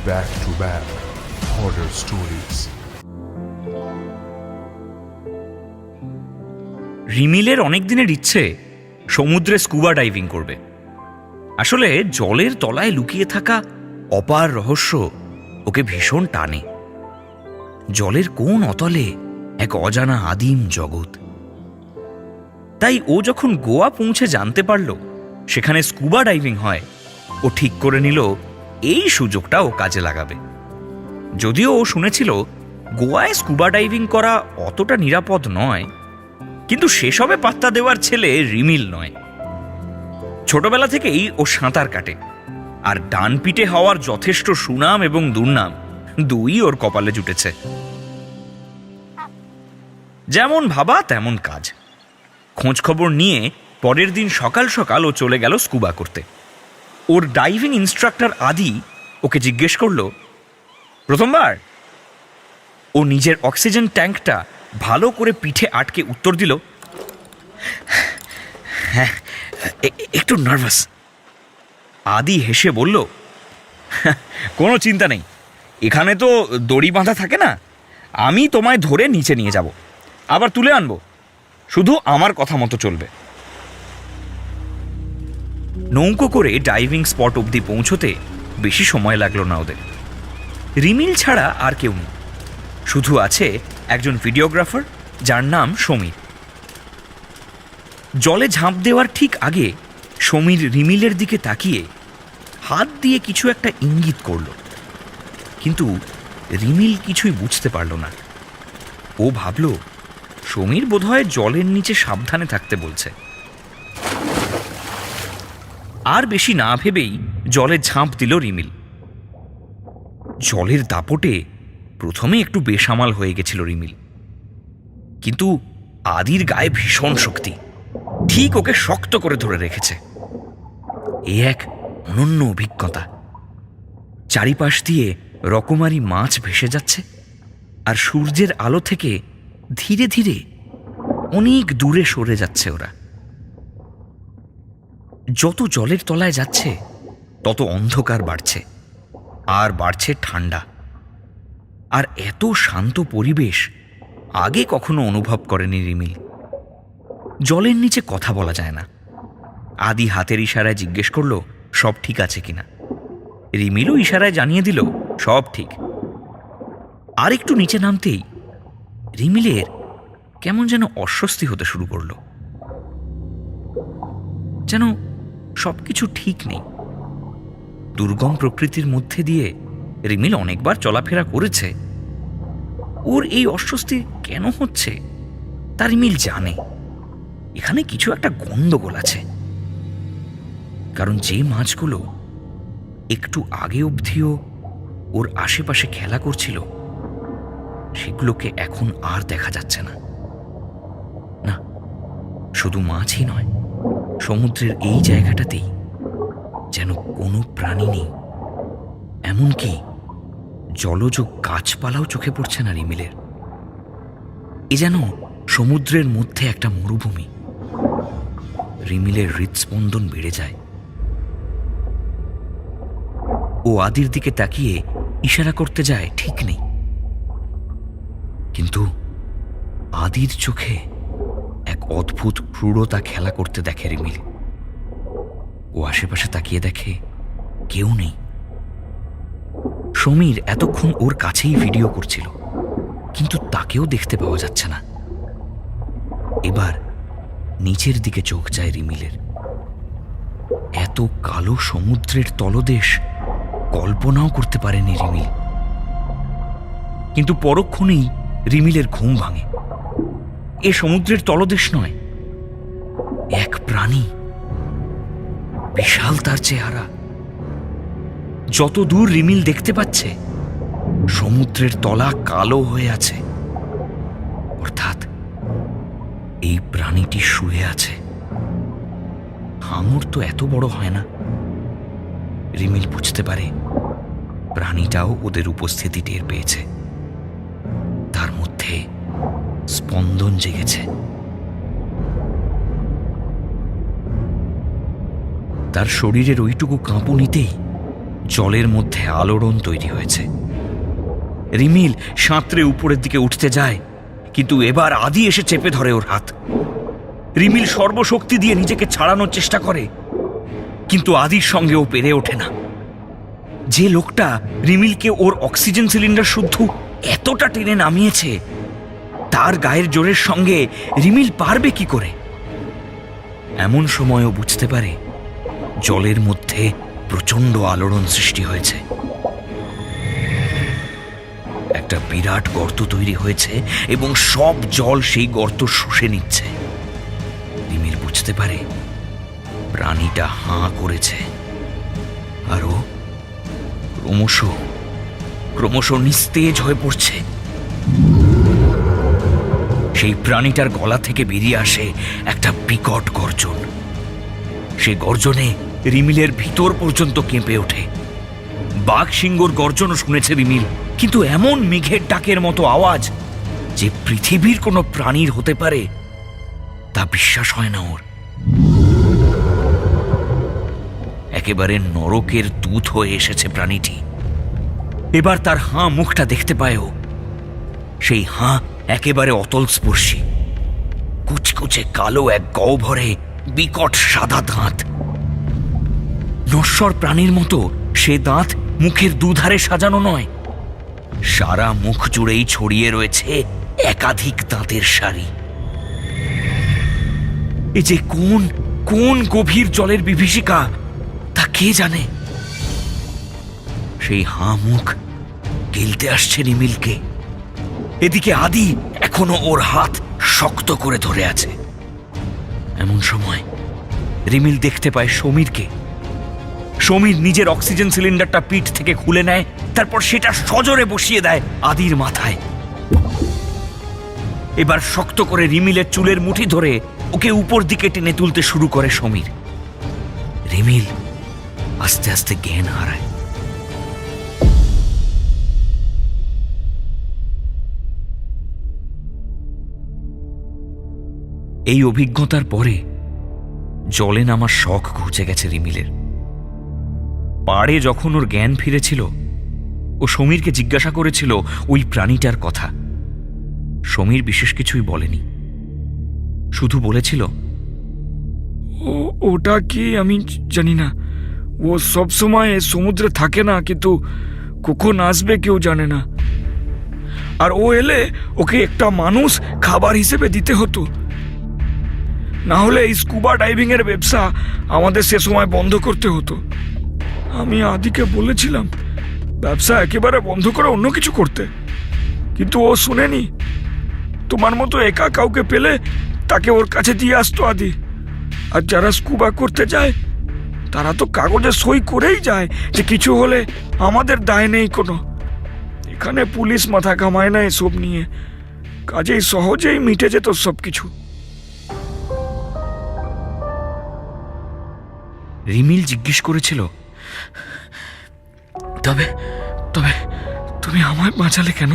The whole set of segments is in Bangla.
back-to-back horror stories. রিমিলের অনেক দিনের ইচ্ছে সমুদ্রে স্কুবা ডাইভিং করবে। আসলে জলের তলায় লুকিয়ে থাকা অপার রহস্য ওকে ভীষণ টানে। জলের কোন অতলে এক অজানা আদিম জগৎ। তাই ও যখন গোয়া পৌঁছে জানতে পারল সেখানে স্কুবা ডাইভিং হয়, ও ঠিক করে নিল এই সুযোগটা ও কাজে লাগাবে। যদিও ও শুনেছিল গোয়ায় স্কুবা ডাইভিং করা অতটা নিরাপদ নয়, কিন্তু সেসবে পাত্তা দেওয়ার ছেলে রিমিল নয়। ছোটবেলা থেকেই ও সাঁতার কাটে, আর ডান পিঠে হওয়ার যথেষ্ট সুনাম এবং দুর্নাম দুই ওর কপালে জুটেছে। যেমন ভাবা তেমন কাজ। খোঁজ খবর নিয়ে পরের দিন সকাল সকাল ও চলে গেল স্কুবা করতে। ওর ডাইভিং ইনস্ট্রাক্টর আদি ওকে জিজ্ঞেস করল, প্রথমবার? ও নিজের অক্সিজেন ট্যাঙ্কটা ভালো করে পিঠে আটকে উত্তর দিল, হ্যাঁ, একটু নার্ভাস। আদি হেসে বলল, কোনো চিন্তা নেই, এখানে তো দড়ি বাঁধা থাকে না, আমি তোমায় ধরে নিচে নিয়ে যাব, আবার তুলে আনবো, শুধু আমার কথা মতো চলবে। নৌকো করে ডাইভিং স্পট অবধি পৌঁছতে বেশি সময় লাগলো না ওদের। রিমিল ছাড়া আর কেউ নেই, শুধু আছে একজন ভিডিওগ্রাফার যার নাম সমীর। জলে ঝাঁপ দেওয়ার ঠিক আগে সমীর রিমিলের দিকে তাকিয়ে হাত দিয়ে কিছু একটা ইঙ্গিত করল, কিন্তু রিমিল কিছুই বুঝতে পারল না। ও ভাবল সমীর বোধহয় জলের নিচে সাবধানে থাকতে বলছে। আর বেশি না ভেবেই জলে ঝাঁপ দিল রিমিল। জলের দাপটে প্রথমে একটু বেসামাল হয়ে গেছিল রিমিল, কিন্তু আদির গায়ে ভীষণ শক্তি, ঠিক ওকে শক্ত করে ধরে রেখেছে। এ এক অনন্য অভিজ্ঞতা। চারিপাশ দিয়ে রকমারি মাছ ভেসে যাচ্ছে, আর সূর্যের আলো থেকে ধীরে ধীরে অনেক দূরে সরে যাচ্ছে ওরা। যত জলের তলায় যাচ্ছে তত অন্ধকার বাড়ছে, আর বাড়ছে ঠান্ডা। আর এত শান্ত পরিবেশ আগে কখনো অনুভব করেনি রিমিল। জলের নিচে কথা বলা যায় না। আদি হাতের ইশারায় জিজ্ঞেস করলো সব ঠিক আছে কিনা। রিমিলও ইশারায় জানিয়ে দিল সব ঠিক। আর একটু নিচে নামতেই রিমিলের কেমন যেন অস্বস্তি হতে শুরু করলো, যেন সবকিছু ঠিক নেই। দুর্গম প্রকৃতির মধ্যে দিয়ে রিমিল অনেকবার চলাফেরা করেছে। ওর এই অস্বস্তি কেন হচ্ছে তা রিমিল জানে। এখানে কিছু একটা গন্ডগোল আছে, কারণ যে মাছগুলো একটু আগে অবধিও ওর আশেপাশে খেলা করছিল সেগুলোকে এখন আর দেখা যাচ্ছে না। না, শুধু মাছই নয়, সমুদ্রের এই জায়গাটাতেই যেন কোনো প্রাণী নেই। এমনকি জলজ গাছপালাও চোখে পড়ছে না রিমিলের। এ যেন সমুদ্রের মধ্যে একটা মরুভূমি। রিমিলের হৃদস্পন্দন বেড়ে যায়। ও আদির দিকে তাকিয়ে ইশারা করতে যায়, ঠিক নেই, কিন্তু আদির চোখে এক অদ্ভুত ক্রূরতা খেলা করতে দেখে রিমিল। ও আশেপাশে তাকিয়ে দেখে কেউ নেই। সমীর এতক্ষণ ওর কাছেই ভিডিও করছিল, কিন্তু তাকেও দেখতে পাওয়া যাচ্ছে না। এবার নিচের দিকে চোখ যায় রিমিলের। এত কালো সমুদ্রের তলদেশ কল্পনাও করতে পারেনি রিমিল। কিন্তু পরক্ষণেই রিমিলের ঘুম ভাঙে। এ সমুদ্রের তলদেশ নয়, এক প্রাণী, বিশাল তার চেহারা। যত দূর রিমিল দেখতে পাচ্ছে সমুদ্রের তলা কালো হয়ে আছে, অর্থাৎ এই প্রাণীটি শুয়ে আছে। হাঙর তো এত বড় হয় না। রিমিল বুঝতে পারে প্রাণীটাও ওদের উপস্থিতি টের পেয়েছে। তার মধ্যে স্পন্দন জেগেছে। তার শরীরের ওইটুকু কাঁপুনিতেই জলের মধ্যে আলোড়ন তৈরি হয়েছে। রিমিল সাঁতরে উপরের দিকে উঠতে যায়, কিন্তু এবার আদি এসে চেপে ধরে ওর হাত। রিমিল সর্বশক্তি দিয়ে নিজেকে ছাড়ানোর চেষ্টা করে, কিন্তু আদির সঙ্গে ও পেরে ওঠে না। যে লোকটা রিমিলকে ওর অক্সিজেন সিলিন্ডার শুদ্ধ এতটা টেনে নামিয়েছে, তার গায়ের জোরের সঙ্গে রিমিল পারবে কি করে? এমন সময়ও বুঝতে পারে জলের মধ্যে প্রচণ্ড আলোড়ন সৃষ্টি হয়েছে। একটা বিরাট গর্ত তৈরি হয়েছে এবং সব জল সেই গর্ত শুষে নিচ্ছে। রিমিল বুঝতে পারে প্রাণীটা হাঁ করেছে, আরো ক্রমশ নিস্তেজ হয়ে পড়ছে। সেই প্রাণীটার গলা থেকে বেরিয়ে আসে একটা বিকট গর্জন। সে গর্জনে রিমিলের ভিতর পর্যন্ত কেঁপে ওঠে। বাঘ সিংহর গর্জনও শুনেছে রিমিল, কিন্তু এমন মেঘের ডাকের মতো আওয়াজ যে পৃথিবীর কোনো প্রাণীর হতে পারে তা বিশ্বাস হয় না ওর। একেবারে নরকের দূত হয়ে এসেছে প্রাণীটি। এবার তার হাঁ মুখটা দেখতে পায় ও। সেই হাঁ একেবারে অতল স্পর্শী, কুচকুচে কালো এক গহ্বরে বিকট সাদা দাঁত। নশ্বর প্রাণীর মতো সে দাঁত মুখের দুধারে সাজানো নয়, সারা মুখ জুড়েই ছড়িয়ে রয়েছে একাধিক দাঁতের সারি। এ যে কোন কোন গভীর জলের বিভীষিকা তা কে জানে। সেই হাঁ মুখ গিলতে আসছে রিমিলকে। এদিকে আদি এখনো ওর হাত শক্ত করে ধরে আছে। এমন সময় রিমিল দেখতে পায় সমীরকে। সমীর নিজের অক্সিজেন সিলিন্ডারটা পিঠ থেকে খুলে নেয়, তারপর সেটা সজোরে বসিয়ে দেয় আদির মাথায়। এবার শক্ত করে রিমিলের চুলের মুঠি ধরে ওকে উপর দিকে টেনে তুলতে শুরু করে সমীর। রিমিল আস্তে আস্তে জ্ঞান হারায়। এই অভিজ্ঞতার পরে জলে নামার শখ ঘুচে গেছে রিমিলের। পাড়ে যখন ওর জ্ঞান ফিরেছিল, ও সমীরকে জিজ্ঞাসা করেছিল ওই প্রাণীটার কথা। সমীর বিশেষ কিছুই বলেনি, শুধু বলেছিল, ওটা কি আমি জানি না। ও সব সময় সমুদ্রে থাকে না, কিন্তু কখন আসবে কেউ জানে না। আর ও এলে ওকে একটা মানুষ খাবার হিসেবে দিতে হতো, না হলে এই স্কুবা ডাইভিং এর ব্যবসা আমাদের সে সময় বন্ধ করতে হতো। আমি আদিকে বলেছিলাম ব্যবসা একেবারে বন্ধ করে অন্য কিছু করতে, কিন্তু ও শুনেনি। তোমার মতো একা কাউকে পেলে তাকে ওর কাছে দিয়ে আসতো আদি। আর যারা স্কুবা করতে যায় তারা তো কাগজে সই করেই যায় যে কিছু হলে আমাদের দায় নেই কোনো। এখানে পুলিশ মাথা ঘামায় না এসব নিয়ে, কাজেই সহজেই মিটে যেত সব কিছু। রিমিল জিজ্ঞেস করেছিল, তবে তবে তুমি আমায় বাঁচালে কেন?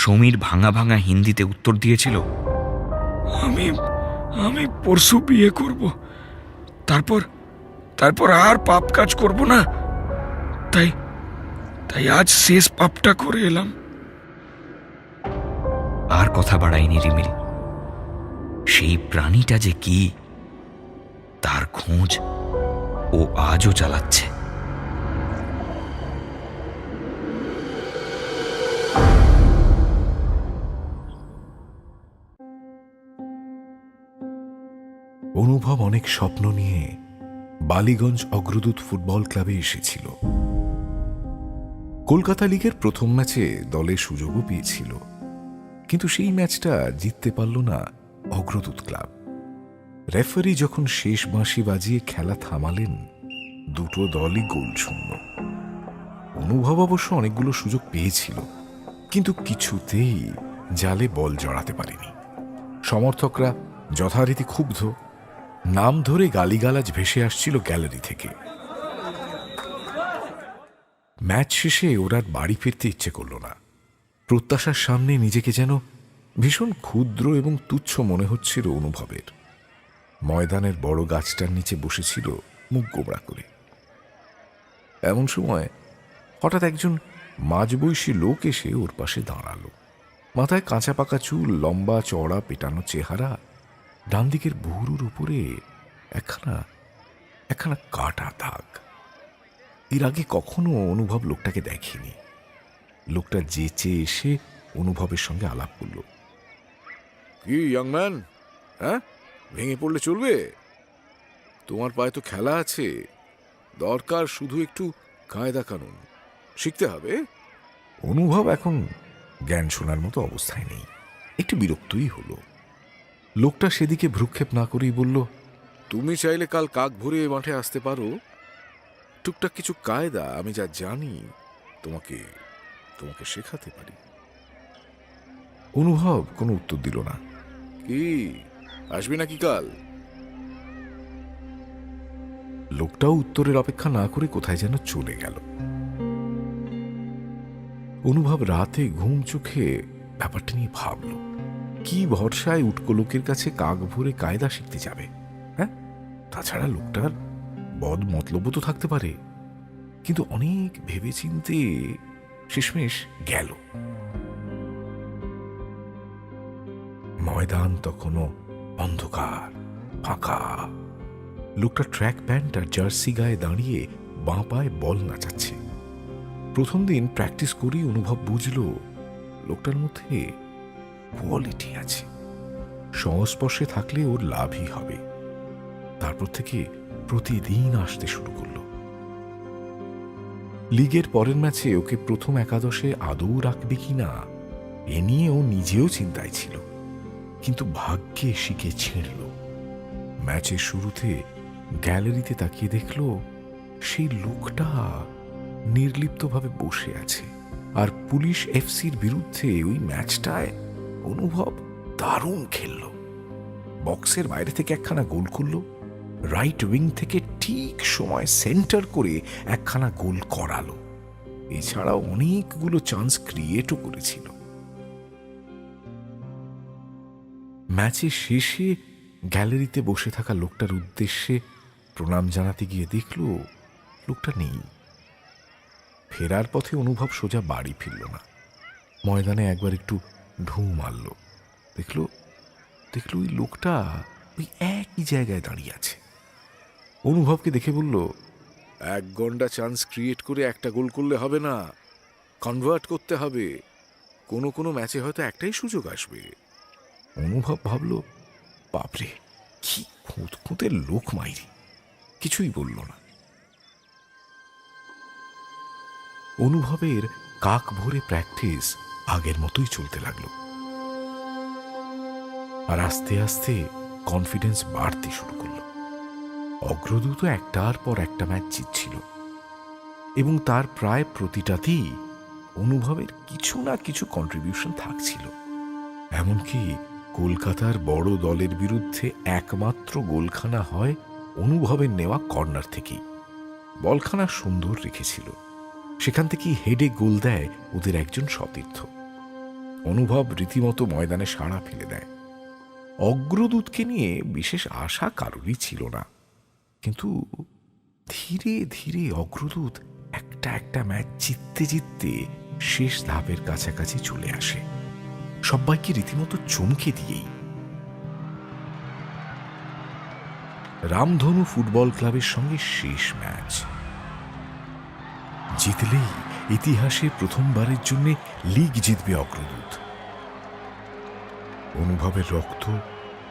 সমীর ভাঙা ভাঙা হিন্দিতে উত্তর দিয়েছিল, আমি আমি পরশু বিয়ে করব, তারপর আর পাপ কাজ করব না। তাই তাই আজ শেষ পাপটা করে এলাম। আর কথা বাড়ায়নি রিমিল। সেই প্রাণীটা যে কি তার খোঁজ ও আজও চালাচ্ছে। অনুভব অনেক স্বপ্ন নিয়ে বালিগঞ্জ অগ্রদূত ফুটবল ক্লাবে এসেছিল। কলকাতা লিগের প্রথম ম্যাচে দলের সুযোগও পেয়েছিল, কিন্তু সেই ম্যাচটা জিততে পারল না অগ্রদূত ক্লাব। রেফারি যখন শেষ বাঁশি বাজিয়ে খেলা থামালেন, দুটো দলই গোল শূন্য। অনুভব অবশ্য অনেকগুলো সুযোগ পেয়েছিল, কিন্তু কিছুতেই জালে বল জড়াতে পারেনি। সমর্থকরা যথারীতি ক্ষুব্ধ, নাম ধরে গালিগালাজ ভেসে আসছিল গ্যালারি থেকে। ম্যাচ শেষে ওরা বাড়ি ফিরতে ইচ্ছে করল না। প্রত্যাশার সামনে নিজেকে যেন ভীষণ ক্ষুদ্র এবং তুচ্ছ মনে হচ্ছিল অনুভবের। ময়দানের বড় গাছটার নিচে বসেছিল মুখ গোমড়া করে। এমন সময় হঠাৎ একজন মাঝবয়সী লোক এসে ওর পাশে দাঁড়ালো। মাথায় কাঁচা পাকা চুল, লম্বা চওড়া পেটানো চেহারা, ডান দিকের ভুরুর উপরে একখানা একখানা কাটা দাগ। এর আগে কখনো অনুভব লোকটাকে দেখেনি। লোকটা যেচে এসে অনুভবের সঙ্গে আলাপ করল। কি ইয়াং ম্যান, হ্যাঁ, ভেঙে পড়লে চলবে? তোমার পায়ে তো খেলা আছে, দরকার শুধু একটু কায়দা কানুন শিখতে হবে। অনুভব এখন জ্ঞান শোনার মতো অবস্থায় নেই, একটু বিরক্তই হলো। লোকটা সেদিকে ভ্রুক্ষেপ না করেই বলল, তুমি চাইলে কাল কাক ভরে মাঠে আসতে পারো। টুকটাক কিছু কায়দা আমি যা জানি তোমাকে তোমাকে শেখাতে পারি। অনুভব কোনো উত্তর দিল না। কি, আসবি নাকি কাল? লোকটাও উত্তরের অপেক্ষা না করে কোথায় যেন চলে গেল। অনুভব রাতে ঘুম চোখে ব্যাপারটা নিয়ে ভাবল, কি ভরসায় উটকো লোকের কাছে কাক ভরে কায়দা শিখতে যাবে? হ্যাঁ, তাছাড়া লোকটার বদ মতলব তো থাকতে পারে। কিন্তু অনেক ভেবে চিনতে শেষমেশ গেল। ময়দান তখনও অন্ধকার, ফাঁকা। লোকটা ট্র্যাক প্যান্ট আর জার্সি গায়ে দাঁড়িয়ে বাঁ পায়ে বল নাচাচ্ছে। প্রথম দিন প্র্যাকটিস করেই অনুভব বুঝল লোকটার মধ্যে কোয়ালিটি আছে, সংস্পর্শে থাকলে ওর লাভই হবে। তারপর থেকে প্রতিদিন আসতে শুরু করল। লিগের পরের ম্যাচে ওকে প্রথম একাদশে আদৌ রাখবে কিনা এ নিয়ে ও নিজেও চিন্তায় ছিল, কিন্তু ভাগ্যে শিখে ছিঁড়ল। ম্যাচের শুরুতে গ্যালারিতে তাকিয়ে দেখল সেই লোকটা নির্লিপ্তভাবে বসে আছে। আর পুলিশ এফসির বিরুদ্ধে ওই ম্যাচটায় অনুভব দারুণ খেলল। বক্সের বাইরে থেকে একখানা গোল করল, রাইট উইং থেকে ঠিক সময় সেন্টার করে একখানা গোল করালো। এছাড়াও অনেকগুলো চান্স ক্রিয়েটও করেছিল। ম্যাচের শেষে গ্যালারিতে বসে থাকা লোকটার উদ্দেশ্যে প্রণাম জানাতে গিয়ে দেখল লোকটা নেই। ফেরার পথে অনুভব সোজা বাড়ি ফিরল না। ময়দানে একবার একটু ঢু মারল, দেখল ওই লোকটা ওই একই জায়গায় দাঁড়িয়ে আছে। অনুভবকে দেখে বলল, 1 ঘন্টা চান্স ক্রিয়েট করে একটা গোল করলে হবে না, কনভার্ট করতে হবে। কোনো ম্যাচে হয়তো একটাই সুযোগ আসবে। অনুভব ভাবল, বাপরে কি খুঁতখুঁতে লোক মাইরি। কিছুই বলল না। অনুভবের কাক ভরে প্র্যাকটিস আগের মতোই চলতে লাগলো। আর আস্তে আস্তে কনফিডেন্স বাড়তে শুরু করল। অগ্রদূত একটার পর একটা ম্যাচ জিতছিল এবং তার প্রায় প্রতিটাতেই অনুভবের কিছু না কিছু কন্ট্রিবিউশন থাকছিল। এমনকি কলকাতার বড় দলের বিরুদ্ধে একমাত্র গোলখানা হয় অনুভবের নেওয়া কর্নার থেকেই। বলখানা সুন্দর রেখেছিল, সেখান থেকেই হেডে গোল দেয় ওদের একজন সতীর্থ। অনুভব রীতিমতো ময়দানে সাড়া ফেলে দেয়। অগ্রদূতকে নিয়ে বিশেষ আশা কারোরই ছিল না, কিন্তু ধীরে ধীরে অগ্রদূত একটা ম্যাচ জিততে শেষ ধাপের কাছাকাছি চলে আসে, সবাইকে রীতিমতো চমকে দিয়েই। রামধনু ফুটবল ক্লাবের সঙ্গে শেষ ম্যাচ জিতলেই ইতিহাসে প্রথমবারের জন্য লিগ জিতবে অগ্রদূত। অনুভবের রক্ত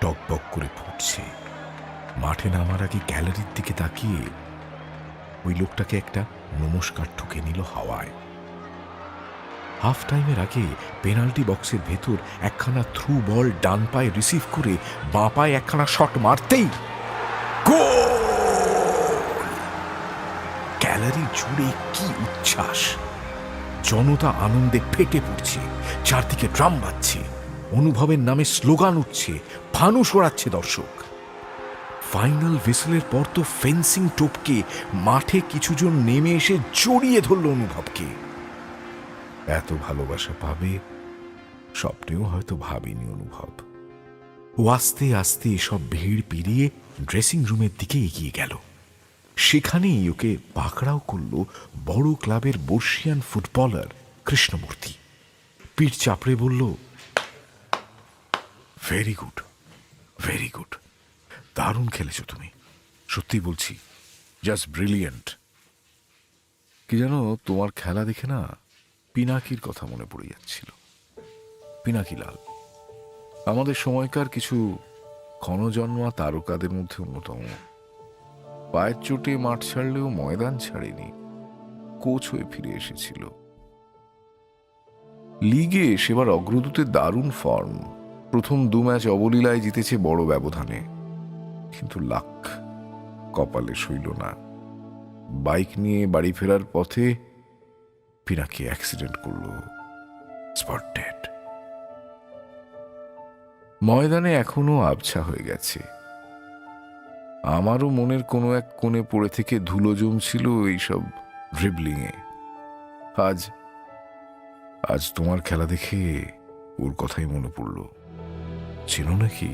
টকবক করে ফুটছে। মাঠে নামার আগে গ্যালারির দিকে তাকিয়ে ওই লোকটাকে একটা নমস্কার ঠুকে নিল হাওয়ায়। হাফ টাইমের আগে পেনাল্টি বক্সের ভেতর একখানা থ্রু বল ডান পায়ে রিসিভ করে বাঁ পায়ে একখানা শট মারতেই গোল! গ্যালারি জুড়ে কি উচ্ছ্বাস! জনতা আনন্দে ফেটে পড়ছে, চারদিকে ড্রাম বাজছে, অনুভবের নামে স্লোগান উঠছে, ফানুস ওড়াচ্ছে দর্শক। ফাইনাল হুইসেলের পর তো ফেন্সিং টোপকে মাঠে কিছুজন নেমে এসে জড়িয়ে ধরল অনুভবকে। এত ভালোবাসা পাবে স্বপ্নেও হয়তো ভাবেনি অনুভব। ও আস্তে আস্তে সব ভিড় পেরিয়ে ড্রেসিং রুমের দিকে এগিয়ে গেল। সেখানেই ওকে পাকড়াও করল বড় ক্লাবের বর্ষিয়ান ফুটবলার কৃষ্ণমূর্তি। পিঠ চাপড়ে বলল, ভেরি গুড, ভেরি গুড, দারুণ খেলেছ তুমি, সত্যি বলছি, জাস্ট ব্রিলিয়েন্ট। কি জানো, তোমার খেলা দেখে না পিনাকির কথা মনে পড়ে যাচ্ছিল। পিনাকি লাল আমাদের সময়কার কিছু ক্ষণজন্মা তারকাদের মধ্যে অন্যতম। পায়ের চোটে মাঠ ছাড়লেও ময়দান ছাড়েনি, কোচ হয়ে ফিরে এসেছিল। লিগে সেবার অগ্রদূতের দারুণ ফর্ম, প্রথম 2 ম্যাচ অবলীলায় জিতেছে বড় ব্যবধানে। কিন্তু লাক কপালে সইল না। বাইক নিয়ে বাড়ি ফেরার পথে পিনাকি অ্যাক্সিডেন্ট করল, স্পট ডেড। ময়দানে এখনো আবছা হয়ে গেছে। আমারও মনের কোনো এক কোণে পড়ে থেকে ধুলো জমছিল এইসব ড্রিবলিংয়ে। আজ আজ তোমার খেলা দেখে ওর কথাই মনে পড়ল। চেনো নাকি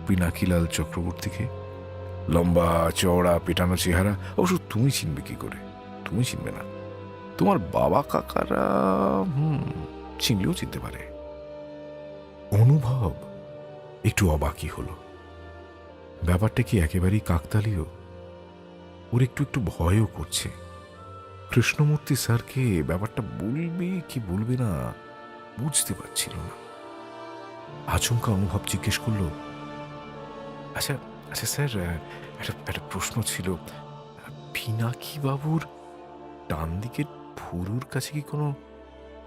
পিনাকিলাল চক্রবর্তীকে? লম্বা চওড়া পেটানো চেহারা। অবশ্য তুমি চিনবে কি করে? তুমি চিনবে না, তোমার বাবা কাকারা চিনলেও চিনতে পারে। অনুভব একটু অবাকই হলো। ব্যাপারটা কি একেবারেই কাকতালীয়? ওর একটু একটু ভয়ও করছে। কৃষ্ণমূর্তি স্যারকে ব্যাপারটা বলবে কি বলবে না বুঝতে পারছিল না। আচমকা অনুভব জিজ্ঞেস করল, আচ্ছা আচ্ছা স্যার, একটা প্রশ্ন ছিল, পিনাকি বাবুর ডান দিকের ভুরুর কাছে কি কোনো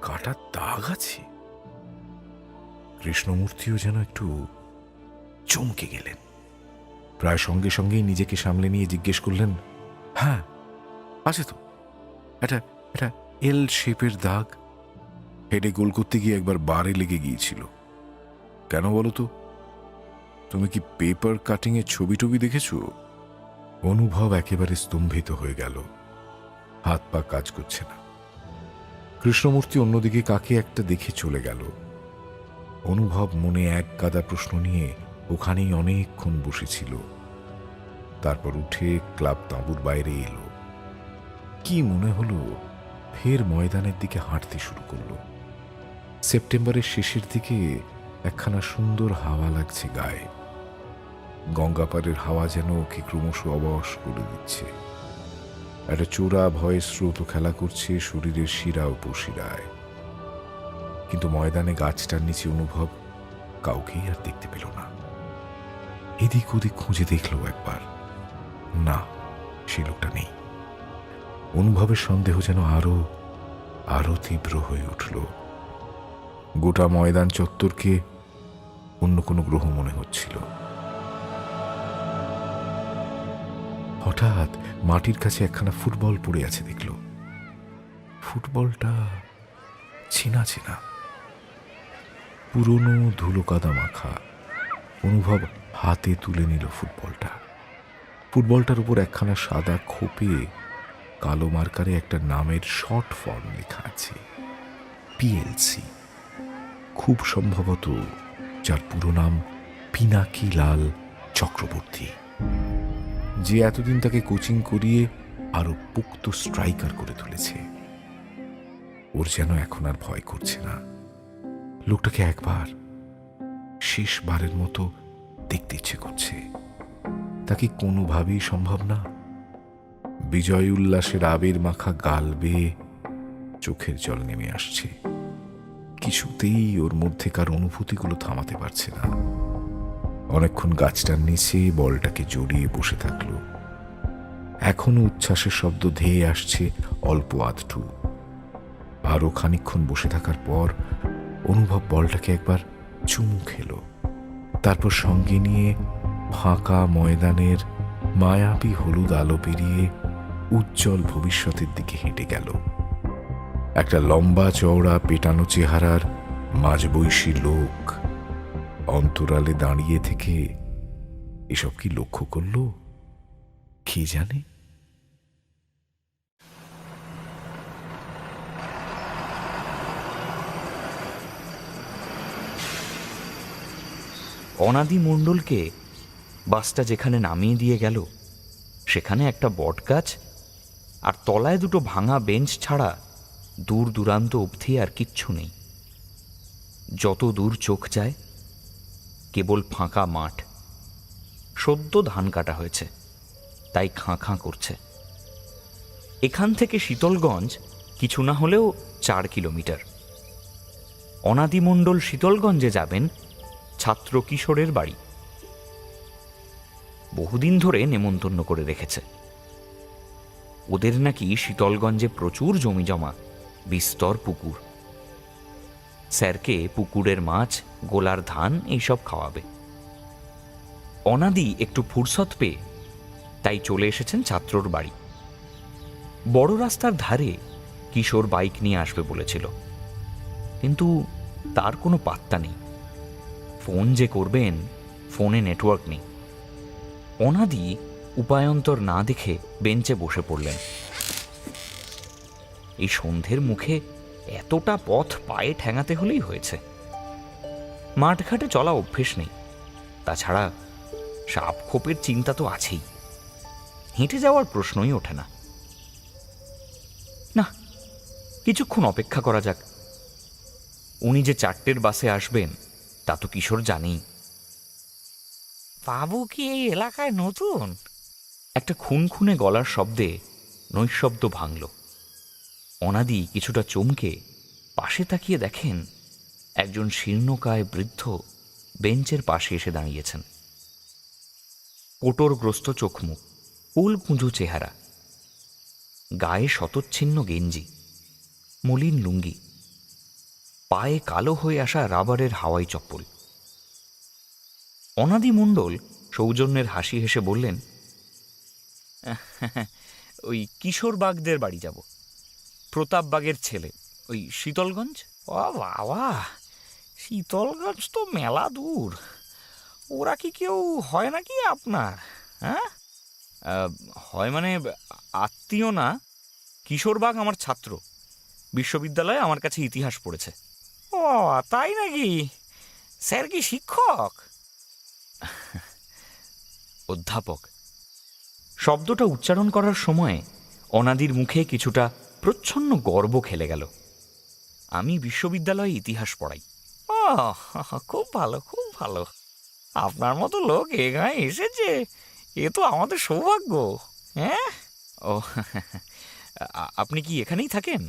কাটার দাগ আছে? কৃষ্ণমূর্তিও যেন একটু চমকে গেলেন। প্রায় সঙ্গে সঙ্গেই নিজেকে সামলে নিয়ে জিজ্ঞেস করলেন, হ্যাঁ আছে তো, এটা এল শেপের দাগ, হেডে গোল করতে গিয়ে একবার বারে লেগে গিয়েছিল। কেন বলো তো? তুমি কি পেপার কাটিং এর ছবি টবি দেখেছো? অনুভব একেবারে স্তম্ভিত হয়ে গেল, হাত পা কাজ করছে না। কৃষ্ণমূর্তি অন্যদিকে কাকে একটা দেখে চলে গেল। অনুভব মনে এক গাদা প্রশ্ন নিয়ে ওখানেই অনেকক্ষণ বসেছিল। তারপর উঠে ক্লাব তাঁবুর বাইরে এলো। কি মনে হলো, ফের ময়দানের দিকে হাঁটতে শুরু করলো। সেপ্টেম্বরের শেষের দিকে একখানা সুন্দর হাওয়া লাগছে গায়ে। গঙ্গাপাড়ের হাওয়া যেন ওকে ক্রমশ অবশ করে দিচ্ছে। একটা চোরা ভয়ের স্রোত খেলা করছে শরীরের শিরা উপশিরায়। কিন্তু ময়দানে গাছটার নিচে অনুভব কাউকেই আর দেখতে পেল না। এদিক ওদিক খুঁজে দেখল একবার, না, সে লোকটা নেই। অনুভবের সন্দেহ যেন আরো আরো তীব্র হয়ে উঠল। গোটা ময়দান চত্বরকে অন্য কোনো গ্রহ মনে হচ্ছিল। হঠাৎ মাটির কাছে একখানা ফুটবল পড়ে আছে দেখল। ফুটবলটা চেনা চেনা, পুরনো ধুলো কাদা মাখা। অনুভব হাতে তুলে নিল ফুটবলটা। ফুটবলটার উপর একখানা সাদা খোপে কালো মার্কারে একটা নামের শর্ট ফর্ম লেখা আছে, পিএলসি। খুব সম্ভবত যার পুরো নাম পিনাকি লাল চক্রবর্তী, যে এতদিন তাকে কোচিং করিয়ে আরো পুক্ত স্ট্রাইকার করে তুলেছে। ওর যেন এখন আর ভয় করছে না। লোকটাকে একবার, শেষবারের মতো দেখতে ইচ্ছে করছে। তা কি কোনোভাবেই সম্ভব না? বিজয় উল্লাসের আবির মাখা গাল বেয়ে চোখের জল নেমে আসছে। কিছুতেই ওর মধ্যেকার অনুভূতিগুলো থামাতে পারছে না। অনেকক্ষণ গাছটার নিচে বলটাকে জড়িয়ে বসে থাকলো। এখনো উচ্ছ্বাসের শব্দ ধেয়ে আসছে অল্প আধটু। আরো খানিকক্ষণ বসে থাকার পর অনুভব বলটাকে একবার চুমু খেলো। তারপর সঙ্গে নিয়ে ফাঁকা ময়দানের মায়াবী হলুদ আলো পেরিয়ে উজ্জ্বল ভবিষ্যতের দিকে হেঁটে গেল। একটা লম্বা চওড়া পেটানো চেহারার মাঝবয়সী লোক অন্তরালে দাঁড়িয়ে থেকে এসব কি লক্ষ্য করল কি জানে। অনাদি মণ্ডলকে বাসটা যেখানে নামিয়ে দিয়ে গেল সেখানে একটা বটগাছ আর তলায় দুটো ভাঙা বেঞ্চ ছাড়া দূর দূরান্ত অবধি আর কিচ্ছু নেই। যত দূর চোখ যায় কেবল ফাঁকা মাঠ। সদ্য ধান কাটা হয়েছে, তাই খাঁ খাঁ করছে। এখান থেকে শীতলগঞ্জ কিছু না হলেও 4 কিলোমিটার। অনাদি মণ্ডল শীতলগঞ্জে যাবেন ছাত্র কিশোরের বাড়ি। বহুদিন ধরে নেমন্তন্ন করে রেখেছে। ওদের নাকি শীতলগঞ্জে প্রচুর জমি জমা, বিস্তর পুকুর। স্যারকে পুকুরের মাছ, গোলার ধান এইসব খাওয়াবে। অনাদি একটু ফুরসত পেয়ে তাই চলে এসেছেন ছাত্রর বাড়ি। বড় রাস্তার ধারে কিশোর বাইক নিয়ে আসবে বলেছিল, কিন্তু তার কোনো পাত্তা নেই। ফোন যে করবেন, ফোনে নেটওয়ার্ক নেই। অনাদি উপায়ন্তর না দেখে বেঞ্চে বসে পড়লেন। এই সন্ধ্যের মুখে এতটা পথ পায়ে ঠেঙাতে হলেই হয়েছে। মাঠঘাটে চলা অভ্যেস নেই, তাছাড়া সাপ খোপের চিন্তা তো আছেই। হেঁটে যাওয়ার প্রশ্নই ওঠে না। না, কিছুক্ষণ অপেক্ষা করা যাক। উনি যে 4টের বাসে আসবেন তা তো কিশোর জানেই। বাবু কি এই এলাকায় নতুন? একটা খুনখুনে গলার শব্দে নৈশব্দ ভাঙল। অনাদি কিছুটা চমকে পাশে তাকিয়ে দেখেন একজন শীর্ণকায় বৃদ্ধ বেঞ্চের পাশে এসে দাঁড়িয়েছেন। কোটরগ্রস্ত চোখমুখ, উল কুঁজো চেহারা, গায়ে শতচ্ছিন্ন গেঞ্জি, মলিন লুঙ্গি, পায়ে কালো হয়ে আসা রাবারের হাওয়াই চপ্পল। অনাদি মণ্ডল সৌজন্যের হাসি হেসে বললেন, ওই কিশোরবাগদের বাড়ি যাব, প্রতাপবাগের ছেলে, ওই শীতলগঞ্জ। ও বাবা, শীতলগঞ্জ তো মেলা দূর। ওরা কি কেউ হয় নাকি আপনার? হ্যাঁ, হয় মানে আত্মীয় না। কিশোরবাগ আমার ছাত্র, বিশ্ববিদ্যালয়ে আমার কাছে ইতিহাস পড়েছে। ও তাই নাকি? স্যার কি শিক্ষক? অধ্যাপক। শব্দটা উচ্চারণ করার সময় অনাদির মুখে কিছুটা প্রচ্ছন্ন গর্ব খেলে গেল। আমি বিশ্ববিদ্যালয়ে ইতিহাস পড়াই। ও খুব ভালো, খুব ভালো। আপনার মতো লোক এ গাঁয়ে এসেছে, এ তো আমাদের সৌভাগ্য। হ্যাঁ, ও, আপনি কি এখানেই থাকেন?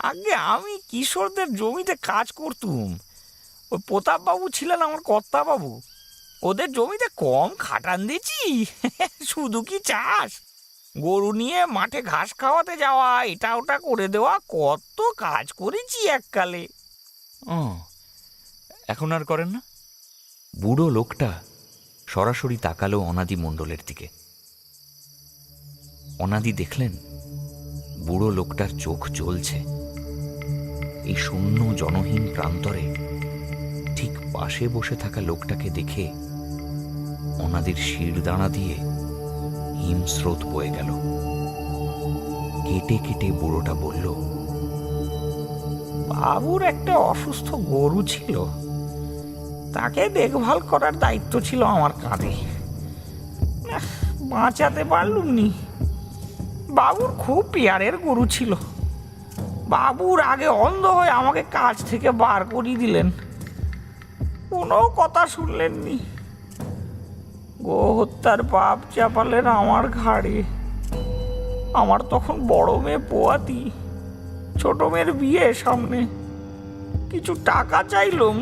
আগে আমি কিশোরদের জমিতে কাজ করতুম। ওই প্রতাপবাবু ছিলেন আমার কর্তাবাবু। ওদের জমিতে কম খাটান দিয়েছি। শুধু কি চাষ, গরু নিয়ে মাঠে ঘাস খাওয়াতে যাওয়া, এটা ওটা করে দেওয়া, কত কাজ করেছি এককালে। ও, এখন আর করেন না? বুড়ো লোকটা সরাসরি তাকালো অনাদি মণ্ডলের দিকে। অনাদি দেখলেন বুড়ো লোকটার চোখ জ্বলছে। এই শূন্য জনহীন প্রান্তরে ঠিক পাশে বসে থাকা লোকটাকে দেখে অনাদির শিরদাঁড়া দিয়ে হিমস্রোত বয়ে গেল। কেটে কেটে বুড়োটা বলল, বাবুর একটা অসুস্থ গরু ছিল, তাকে দেখভাল করার দায়িত্ব ছিল আমার কাঁধে। বাঁচাতে পারলুম নি। বাবুর খুব পেয়ারের গরু ছিল। বাবুর আগে অন্ধ হয়ে আমাকে কাজ থেকে বার করিয়ে দিলেন। কোনো কথা শুনলেননি। গো হত্যার পাপ চাপালেন আমার ঘাড়ে। আমার তখন বড় মেয়ে পোয়াতি, ছোট মেয়ের বিয়ে সামনে। কিছু টাকা চাইলুম,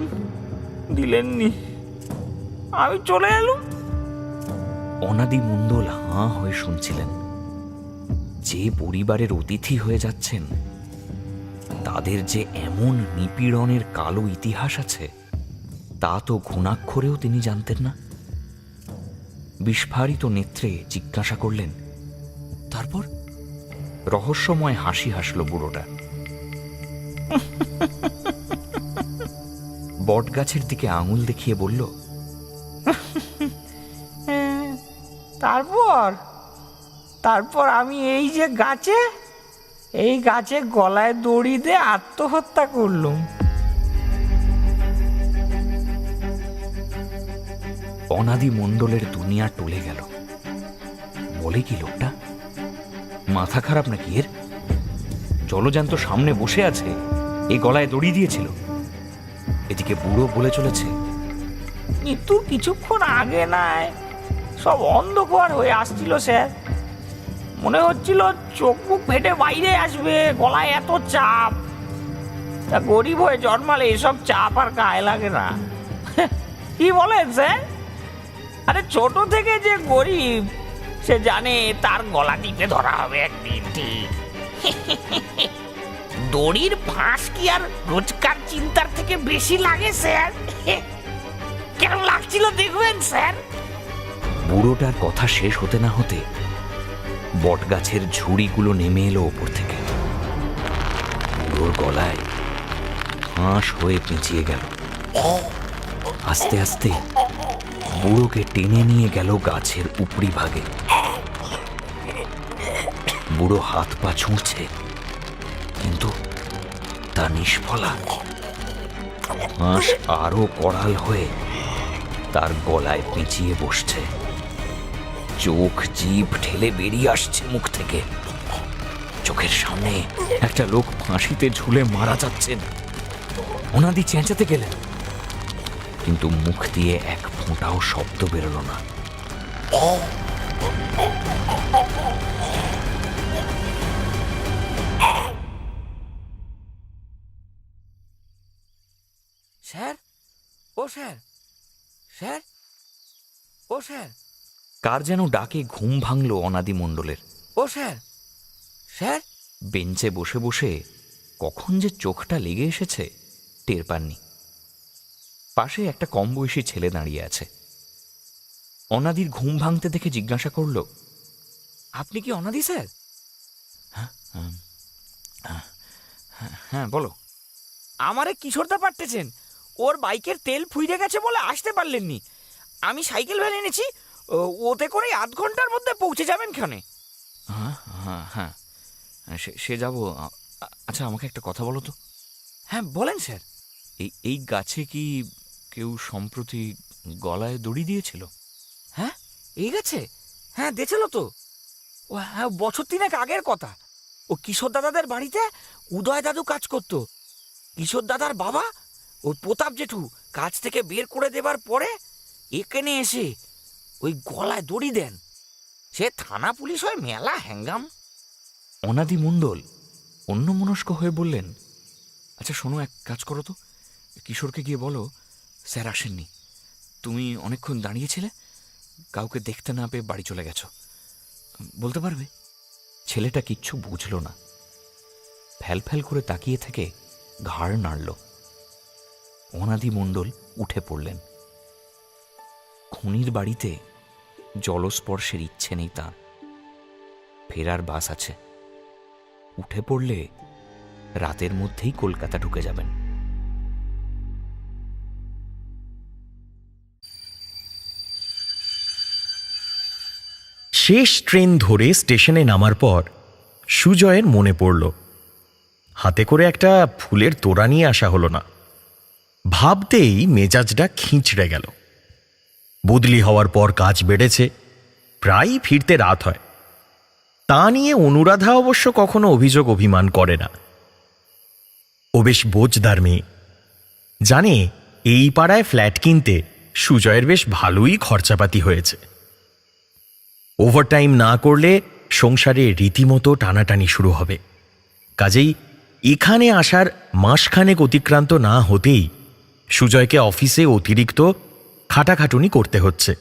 দিলেননি। আমি চলে এলুম। অনাদি মণ্ডল হাঁ হয়ে শুনছিলেন। যে পরিবারের অতিথি হয়ে যাচ্ছেন তাদের যে এমন নিপীড়নের কালো ইতিহাস আছে তা তো ঘুণাক্ষরেও তিনি জানতেন না। বিস্ফারিত নেত্রে জিজ্ঞাসা করলেন, তারপর? রহস্যময় হাসি হাসল বুড়োটা। বটগাছের দিকে আঙুল দেখিয়ে বলল, তারপর আমি এই যে এই গাছে গলায় দড়ি দিয়ে আত্মহত্যা করলুম। অনাদি মণ্ডলের দুনিয়া টলে গেল। বলে কি লোকটা? মাথা খারাপ নাকি এর? জলজান্ত সামনে বসে আছে, এই গলায় দড়ি দিয়েছিল, এদিকে বুড়ো বলে চলেছে। মৃত্যুর কিছুক্ষণ আগে নাই সব অন্ধকার হয়ে আসছিল স্যার। মনে হচ্ছিল চোখ মুখ ফেটে বাইরে আসবে, গলায় এত চাপ। তা গরিব হয়ে জন্মালে এসব চাপ আর গায়ে লাগে না। কি বলেন স্যার? আরে ছোট থেকে যে গরিব সে জানে তার গলা টিপে ধরা হবে একদিন ঠিক। দড়ির ফাঁস কি আর রোজকার চিন্তার থেকে বেশি লাগে স্যার? কেমন লাগছিল দেখবেন স্যার। বুড়োটার কথা শেষ হতে না হতে বটগাছের ঝুড়িগুলো নেমে এলো ওপর থেকে। বুড়োর গলায় ফাঁস হয়ে পেঁচিয়ে গেল। আস্তে আস্তে বুড়োকে টেনে নিয়ে গেল গাছের উপরি ভাগে। বুড়ো হাত পা ছুঁড়ছে, কিন্তু তা নিষ্ফলা। ফাঁস আরো কড়াল হয়ে তার গলায় পেঁচিয়ে বসছে। চোখ জিভ ঠেলে বেরিয়ে আসছে মুখ থেকে। চোখের সামনে একটা লোক ফাঁসিতে ঝুলে মারা যাচ্ছেন। অনাদি চেঁচাতে গেলেন, কিন্তু মুখ দিয়ে এক ফোঁটাও শব্দ বেরোলো না। স্যার, ও স্যার, স্যার, ও স্যার, কার যেন ডাকে ঘুম ভাঙল অনাদি মণ্ডলের। ও স্যার, স্যার। বেঞ্চে বসে বসে কখন যে চোখটা লেগে এসেছে টের পাননি। পাশে একটা কম বয়সী ছেলে দাঁড়িয়ে আছে। অনাদির ঘুম ভাঙতে দেখে জিজ্ঞাসা করল, আপনি কি অনাদি স্যার? হ্যাঁ বলো। আমারে কিশোরদা পাঠিয়েছেন, ওর বাইকের তেল ফুইরে গেছে বলে আসতে পারলেননি। আমি সাইকেল ভ্যান এনেছি, ওতে করে আধ ঘন্টার মধ্যে পৌঁছে যাবেন খানে। হ্যাঁ হ্যাঁ হ্যাঁ, সে যাব। আচ্ছা, আমাকে একটা কথা বলো তো। হ্যাঁ বলেন স্যার। এই গাছে কি কেউ সম্প্রতি গলায় দড়ি দিয়েছিল? হ্যাঁ, এই গেছে? হ্যাঁ দিয়েছিল তো। ও হ্যাঁ, বছর 3 আগের কথা। ও কিশোর দাদাদের বাড়িতে উদয় দাদু কাজ করতো। কিশোর দাদার বাবা ওই প্রতাপ জেঠু কাজ থেকে বের করে দেবার পরে এখানে এসে ওই গলায় দড়ি দেন। সে থানা পুলিশ হয়ে মেলা হ্যাঙ্গাম। অনাদি মণ্ডল অন্যমনস্ক হয়ে বললেন, আচ্ছা শোনো, এক কাজ করো তো, কিশোরকে গিয়ে বলো স্যার আসেননি, তুমি অনেকক্ষণ দাঁড়িয়েছিলে, কাউকে দেখতে না পেয়ে বাড়ি চলে গেছো, বলতে পারবে? ছেলেটা কিচ্ছু বুঝল না, ফ্যাল ফ্যাল করে তাকিয়ে থেকে ঘাড় নাড়ল। অনাদি মণ্ডল উঠে পড়লেন। খুনির বাড়িতে জলস্পর্শের ইচ্ছে নেই তাঁর। ফেরার বাস আছে, উঠে পড়লে রাতের মধ্যেই কলকাতা ঢুকে যাবেন। শেষ ট্রেন ধরে স্টেশনে নামার পর সুজয়ের মনে পড়ল হাতে করে একটা ফুলের তোড়া নিয়ে আসা হলো না। ভাবতেই মেজাজটা খিঁচড়ে গেল। বদলি হওয়ার পর কাজ বেড়েছে, প্রায়ই ফিরতে রাত হয়। তা নিয়ে অনুরাধা অবশ্য কখনো অভিযোগ অভিমান করে না। ও বেশ বোঝদার মেয়ে, জানে এই পাড়ায় ফ্ল্যাট কিনতে সুজয়ের বেশ ভালোই খরচাপাতি হয়েছে। ওভারটাইম না করলে সংসারে রীতিমতো টানাটানি শুরু হবে। কাজেই এখানে আসার মাসখানেক অতিক্রান্ত না হতেই সুজয়কে অফিসে অতিরিক্ত খাটাখাটুনি করতে হচ্ছে।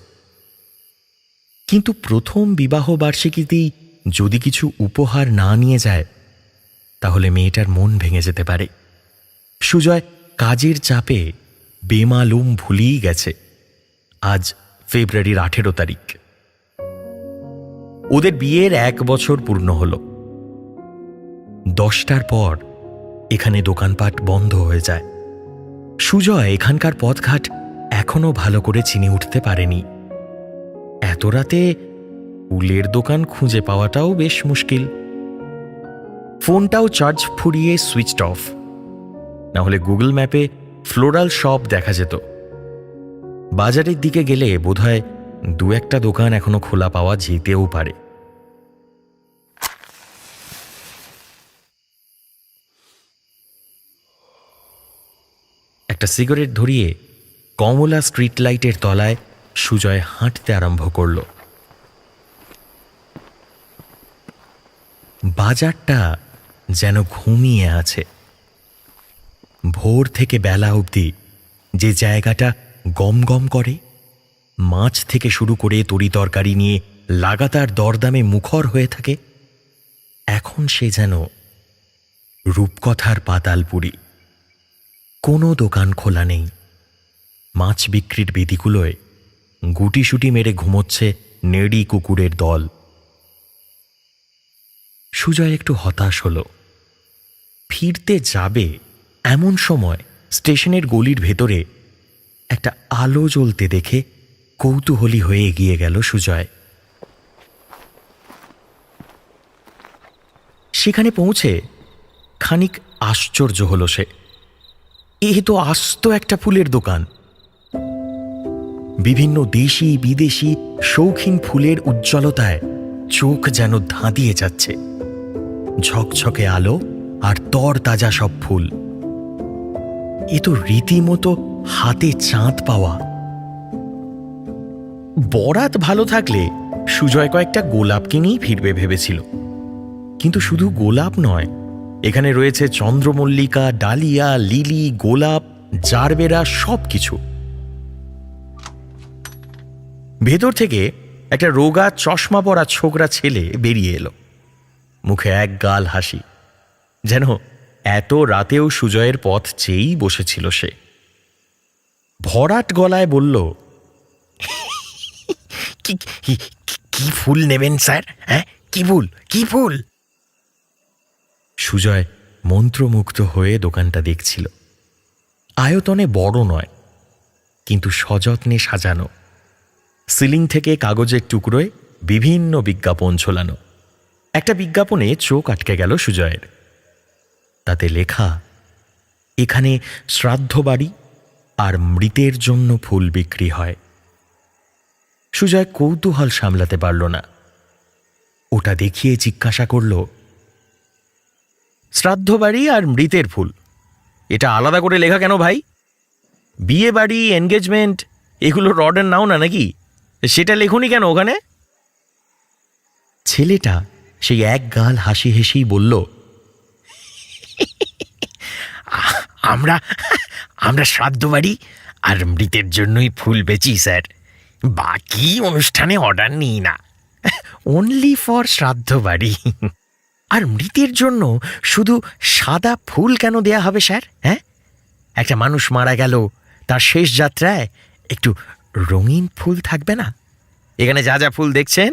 কিন্তু প্রথম বিবাহ বার্ষিকীতেই যদি কিছু উপহার না নিয়ে যায় তাহলে মেয়েটার মন ভেঙে যেতে পারে। সুজয় কাজের চাপে বেমালুম ভুলেই গেছে আজ ফেব্রুয়ারির 18 তারিখ। ওদের বিয়ের 1 বছর পূর্ণ হল। 10টার পর এখানে দোকানপাট বন্ধ হয়ে যায়। সুজয় এখানকার পথঘাট এখনো ভালো করে চিনে উঠতে পারেনি। এত রাতে ফুলের দোকান খুঁজে পাওয়াটাও বেশ মুশকিল। ফোনটাও চার্জ ফুরিয়ে সুইচড অফ, না হলে গুগল ম্যাপে ফ্লোরাল শপ দেখা যেত। বাজারের দিকে গেলে বোধহয় 2-1টা দোকান এখনো খোলা পাওয়া যেতেও পারে। একটা সিগারেট ধরিয়ে কমলা স্ট্রিট লাইটের তলায় সুজয় হাঁটতে আরম্ভ করল। বাজারটা যেন ঘুমিয়ে আছে। ভোর থেকে বেলা অবধি যে জায়গাটা গম গম করে, মাছ থেকে শুরু করে তরিতরকারি নিয়ে লাগাতার দরদামে মুখর হয়ে থাকে, এখন সে যেন রূপকথার পাতালপুরি। কোনো দোকান খোলা নেই। মাছ বিক্রির বেদিগুলোয় গুটিসুটি মেরে ঘুমোচ্ছে নেড়ি কুকুরের দল। সুজয় একটু হতাশ হল। ফিরতে যাবে এমন সময় স্টেশনের গলির ভেতরে একটা আলো জ্বলতে দেখে কৌতূহলী হয়ে এগিয়ে গেল সুজয়। সেখানে পৌঁছে খানিক আশ্চর্য হল সে। এ তো আস্ত একটা ফুলের দোকান। বিভিন্ন দেশি বিদেশি শৌখিন ফুলের উজ্জ্বলতায় চোখ যেন ধাঁধিয়ে যাচ্ছে। ঝকঝকে আলো আর তরতাজা সব ফুল। এ তো রীতিমতো হাতে চাঁদ পাওয়া। বরাত ভালো থাকলে সুজয় কয়েকটা গোলাপ কিনেই ফিরবে ভেবেছিল, কিন্তু শুধু গোলাপ নয়, এখানে রয়েছে চন্দ্রমল্লিকা, ডালিয়া, লিলি, গোলাপ, জারবেরা, সব কিছু। ভেতর থেকে একটা রোগা চশমা পরা ছোকরা ছেলে বেরিয়ে এলো। মুখে এক গাল হাসি, যেন এত রাতেও সুজয়ের পথ চেয়েই বসেছিল সে। ভরাট গলায় বলল, কি ফুল নেবেন স্যার? হ্যাঁ, কি ফুল, কি ফুল? সুজয় মন্ত্রমুগ্ধ হয়ে দোকানটা দেখছিল। আয়তনে বড় নয়, কিন্তু সযত্নে সাজানো। সিলিং থেকে কাগজের টুকরোয় বিভিন্ন বিজ্ঞাপন ঝোলানো। একটা বিজ্ঞাপনে চোখ আটকে গেল সুজয়ের। তাতে লেখা, এখানে শ্রাদ্ধ বাড়ি আর মৃতের জন্য ফুল বিক্রি হয়। সুজয় কৌতূহল সামলাতে পারল না। ওটা দেখিয়ে জিজ্ঞাসা করল, শ্রাদ্ধ বাড়ি আর মৃতের ফুল, এটা আলাদা করে লেখা কেন ভাই? বিয়ে বাড়ি, এনগেজমেন্ট, এগুলো রডের নাও না নাকি? সেটা লেখুনি কেন ওখানে? ছেলেটা সেই এক গাল হাসি হেসেই বলল, আমরা শ্রাদ্ধ বাড়ি আর মৃতের জন্যই ফুল বেচি স্যার। বাকি অনুষ্ঠানে অর্ডার নিই না, অনলি ফর শ্রাদ্ধ বাড়ি। আর মৃতের জন্য শুধু সাদা ফুল কেন দেয়া হবে স্যার? হ্যাঁ, একটা মানুষ মারা গেল, তার শেষ যাত্রায় একটু রঙিন ফুল থাকবে না? এখানে যা যা ফুল দেখছেন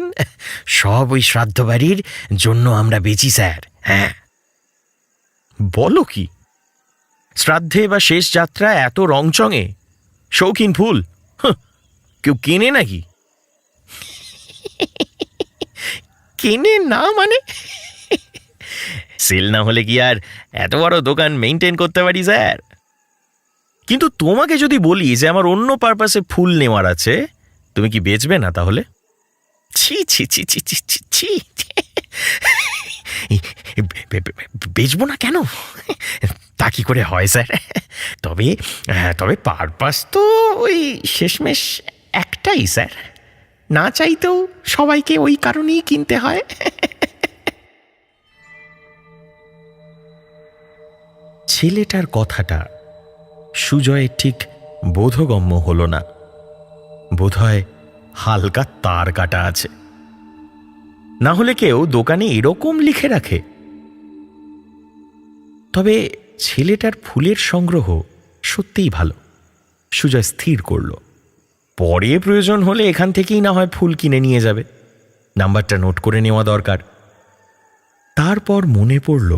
সব ওই শ্রাদ্ধ বাড়ির জন্য আমরা বেচি স্যার। হ্যাঁ। বলো কি? শ্রাদ্ধে বা শেষ যাত্রা এত রংচঙে শৌখিন ফুল কেউ কেনে নাকি? কেনে না মানে? সেল না হলে কি আর এত বড় দোকান মেইনটেইন করতে পারি স্যার? কিন্তু তোমাকে যদি বলি যে আমার অন্য পারপাসে ফুল নেওয়ার আছে, তুমি কি বেচবে না তাহলে? ছি ছি ছি ছি ছি ছি ছি, বেচবো না কেন? তা কি করে হয় স্যার? তবে পারপাস তো ওই শেষমেশ একটাই স্যার। না চাইতেও সবাইকে ওই কারণেই কিনতে হয়। ছেলেটার কথাটা সুজয়ের ঠিক বোধগম্য হল না। বোধহয় হালকা তার কাটা আছে। না হলে কেউ দোকানে এরকম লিখে রাখে? তবে ছেলেটার ফুলের সংগ্রহ সত্যিই ভালো, সুজয় স্থির করল। পরে প্রয়োজন হলে এখান থেকেই না হয় ফুল কিনে নিয়ে যাবে। নাম্বারটা নোট করে নেওয়া দরকার। তারপর মনে পড়ল,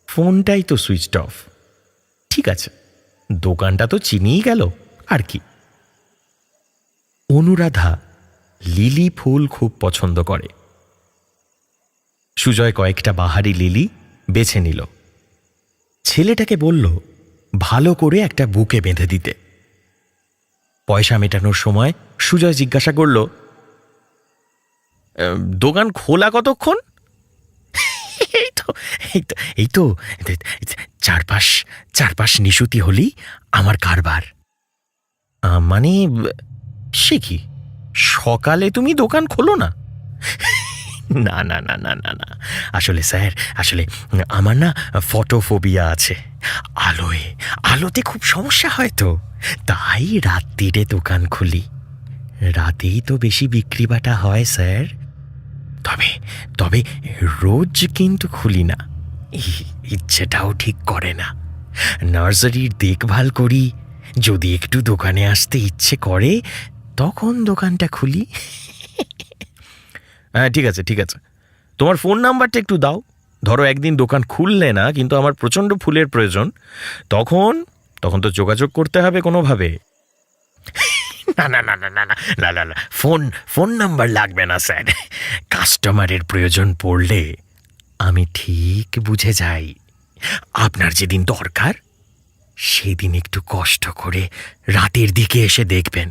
ফোনটাই তো সুইচড অফ। ঠিক আছে, দোকানটা তো চিনিই গেল, আর কি। অনুরাধা লিলি ফুল খুব পছন্দ করে। সুজয় কয়েকটা বাহারি লিলি বেছে নিল। ছেলেটাকে বলল ভালো করে একটা বুকে বেঁধে দিতে। পয়সা মেটানোর সময় সুজয় জিজ্ঞাসা করল, দোকান খোলা কতক্ষণ? এই তো চারপাশ চারপাশ নিশুতি হলেই আমার কারবার। মানে সে কি, সকালে তুমি দোকান খোলো না? না না না না না না, আসলে স্যার, আসলে আমার না ফটোফোবিয়া আছে। আলোতে খুব সমস্যা হয়, তো তাই রাত্রিরে দোকান খুলি। রাতেই তো বেশি বিক্রি বাটা হয় স্যার। তবে তবে রোজ কিন্তু খুলি না, ইচ্ছেটাও ঠিক করে না। নার্সারির দেখভাল করি, যদি একটু দোকানে আসতে ইচ্ছে করে তখন দোকানটা খুলি। হ্যাঁ ঠিক আছে ঠিক আছে, তোমার ফোন নাম্বারটা একটু দাও। ধরো একদিন দোকান খুললে না, কিন্তু আমার প্রচণ্ড ফুলের প্রয়োজন, তখন তখন তো যোগাযোগ করতে হবে কোনোভাবে। না না না না না না না না না, ফোন নাম্বার লাগবে না স্যার। কাস্টমারের প্রয়োজন পড়লে আমি ঠিক বুঝে যাই। আপনার যেদিন দরকার সেদিন একটু কষ্ট করে রাতের দিকে এসে দেখবেন।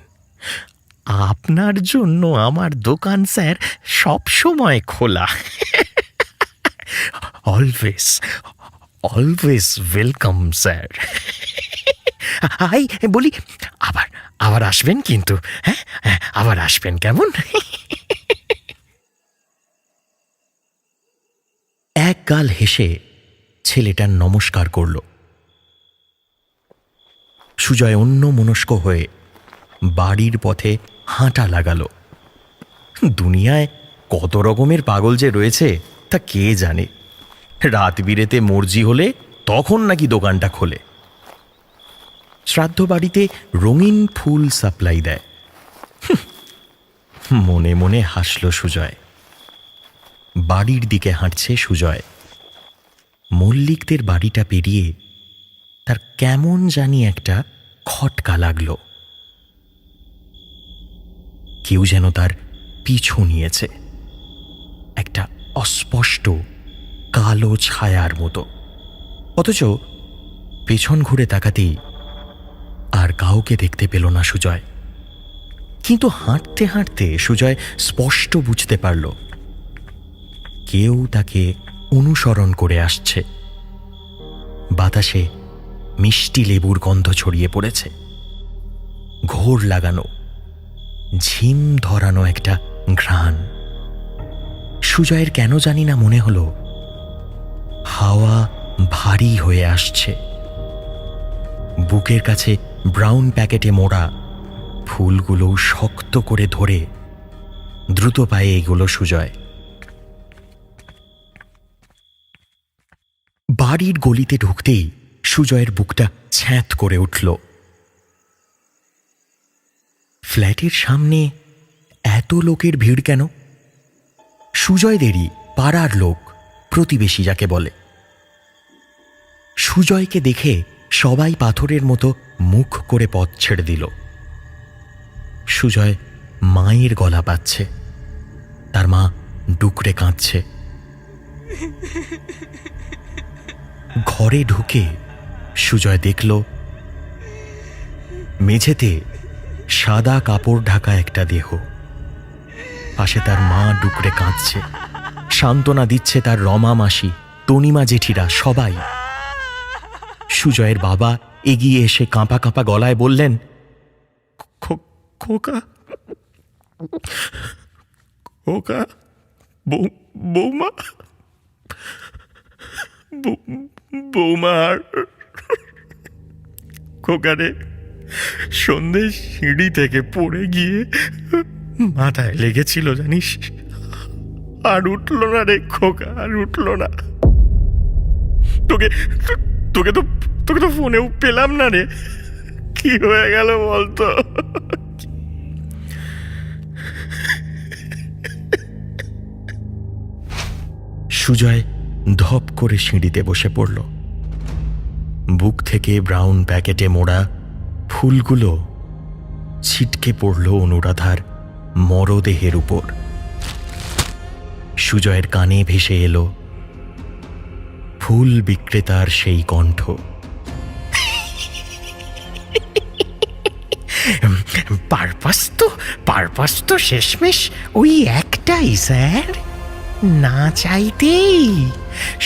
আপনার জন্য আমার দোকান স্যার সব সময় খোলা। Always always welcome sir. Hi বলি, আবার আসবেন কিন্তু, হ্যাঁ আবার আসবেন, কেমন? এক গাল হেসে ছেলেটার নমস্কার করল। সুজয় অন্য মনস্ক হয়ে বাড়ির পথে হাঁটা লাগালো। দুনিয়ায় কত রকমের পাগল যে রয়েছে তা কে জানে। রাত বিরেতে মর্জি হলে তখন নাকি দোকানটা খোলে। শ্রাদ্ধ বাড়িতে রঙিন ফুল সাপ্লাই দেয়। মনে মনে হাসল সুজয়। বাড়ির দিকে হাঁটছে সুজয়। মল্লিকদের বাড়িটা পেরিয়ে তার কেমন জানি একটা খটকা লাগল। কেউ যেন তার পিছু নিয়েছে, একটা অস্পষ্ট কালো ছায়ার মতো। অথচ পেছন ঘুরে তাকাতেই আর কাউকে দেখতে পেল না সুজয়। কিন্তু হাঁটতে হাঁটতে সুজয় স্পষ্ট বুঝতে পারল কেউ তাকে অনুসরণ করে আসছে। বাতাসে মিষ্টি লেবুর গন্ধ ছড়িয়ে পড়েছে। ঘোর লাগানো, ঝিম ধরানো একটা ঘ্রাণ। সুজয়ের কেন জানি না মনে হলো হাওয়া ভারী হয়ে আসছে। বুকের কাছে ব্রাউন প্যাকেটে মোড়া ফুলগুলো শক্ত করে ধরে দ্রুত পায়ে এগোলো সুজয়। বাড়ির গলিতে ঢুকতেই সুজয়ের বুকটা ছ্যাঁত করে উঠল। ফ্ল্যাটের সামনে এত লোকের ভিড় কেন? সুজয়দেরই পাড়ার লোক, প্রতিবেশী যাকে বলে। সুজয়কে দেখে সবাই পাথরের মতো মুখ করে পথ ছেড়ে দিল। সুজয় মায়ের গলা পাচ্ছে। তার মা ডুকরে কাঁদছে। ঘরে ঢুকে সুজয় দেখল মেঝেতে সাদা কাপড় ঢাকা একটা দেহ। পাশে তার মা ডুকরে কাঁদছে। সান্ত্বনা দিচ্ছে তার রমা মাসি, তনিমা জেঠিরা, সবাই। সুজয়ের বাবা এগিয়ে এসে কাঁপা কাঁপা গলায় বললেন, খোকা খোকা, বৌমা বৌমা আর খোকারে সন্ধে সিঁড়ি থেকে পড়ে গিয়ে মাথায় লেগেছিল জানিস, আর উঠল না রে খোকা, আর উঠল না। তোকে তোকে তো তোকে তো ফোনেও পেলাম না রে, কি হয়ে গেল বলতো? সুজয় ধপ করে সিঁড়িতে বসে পড়ল। বুক থেকে ব্রাউন প্যাকেটে মোড়া ফুলগুলো ছিটকে পড়ল অনুরাধার মরদেহের উপর। সুজয়ের কানে ভেসে এলো ফুল বিক্রেতার সেই কণ্ঠ, পারপাস তো শেষমেশ ওই একটাই স্যার, না চাইতেই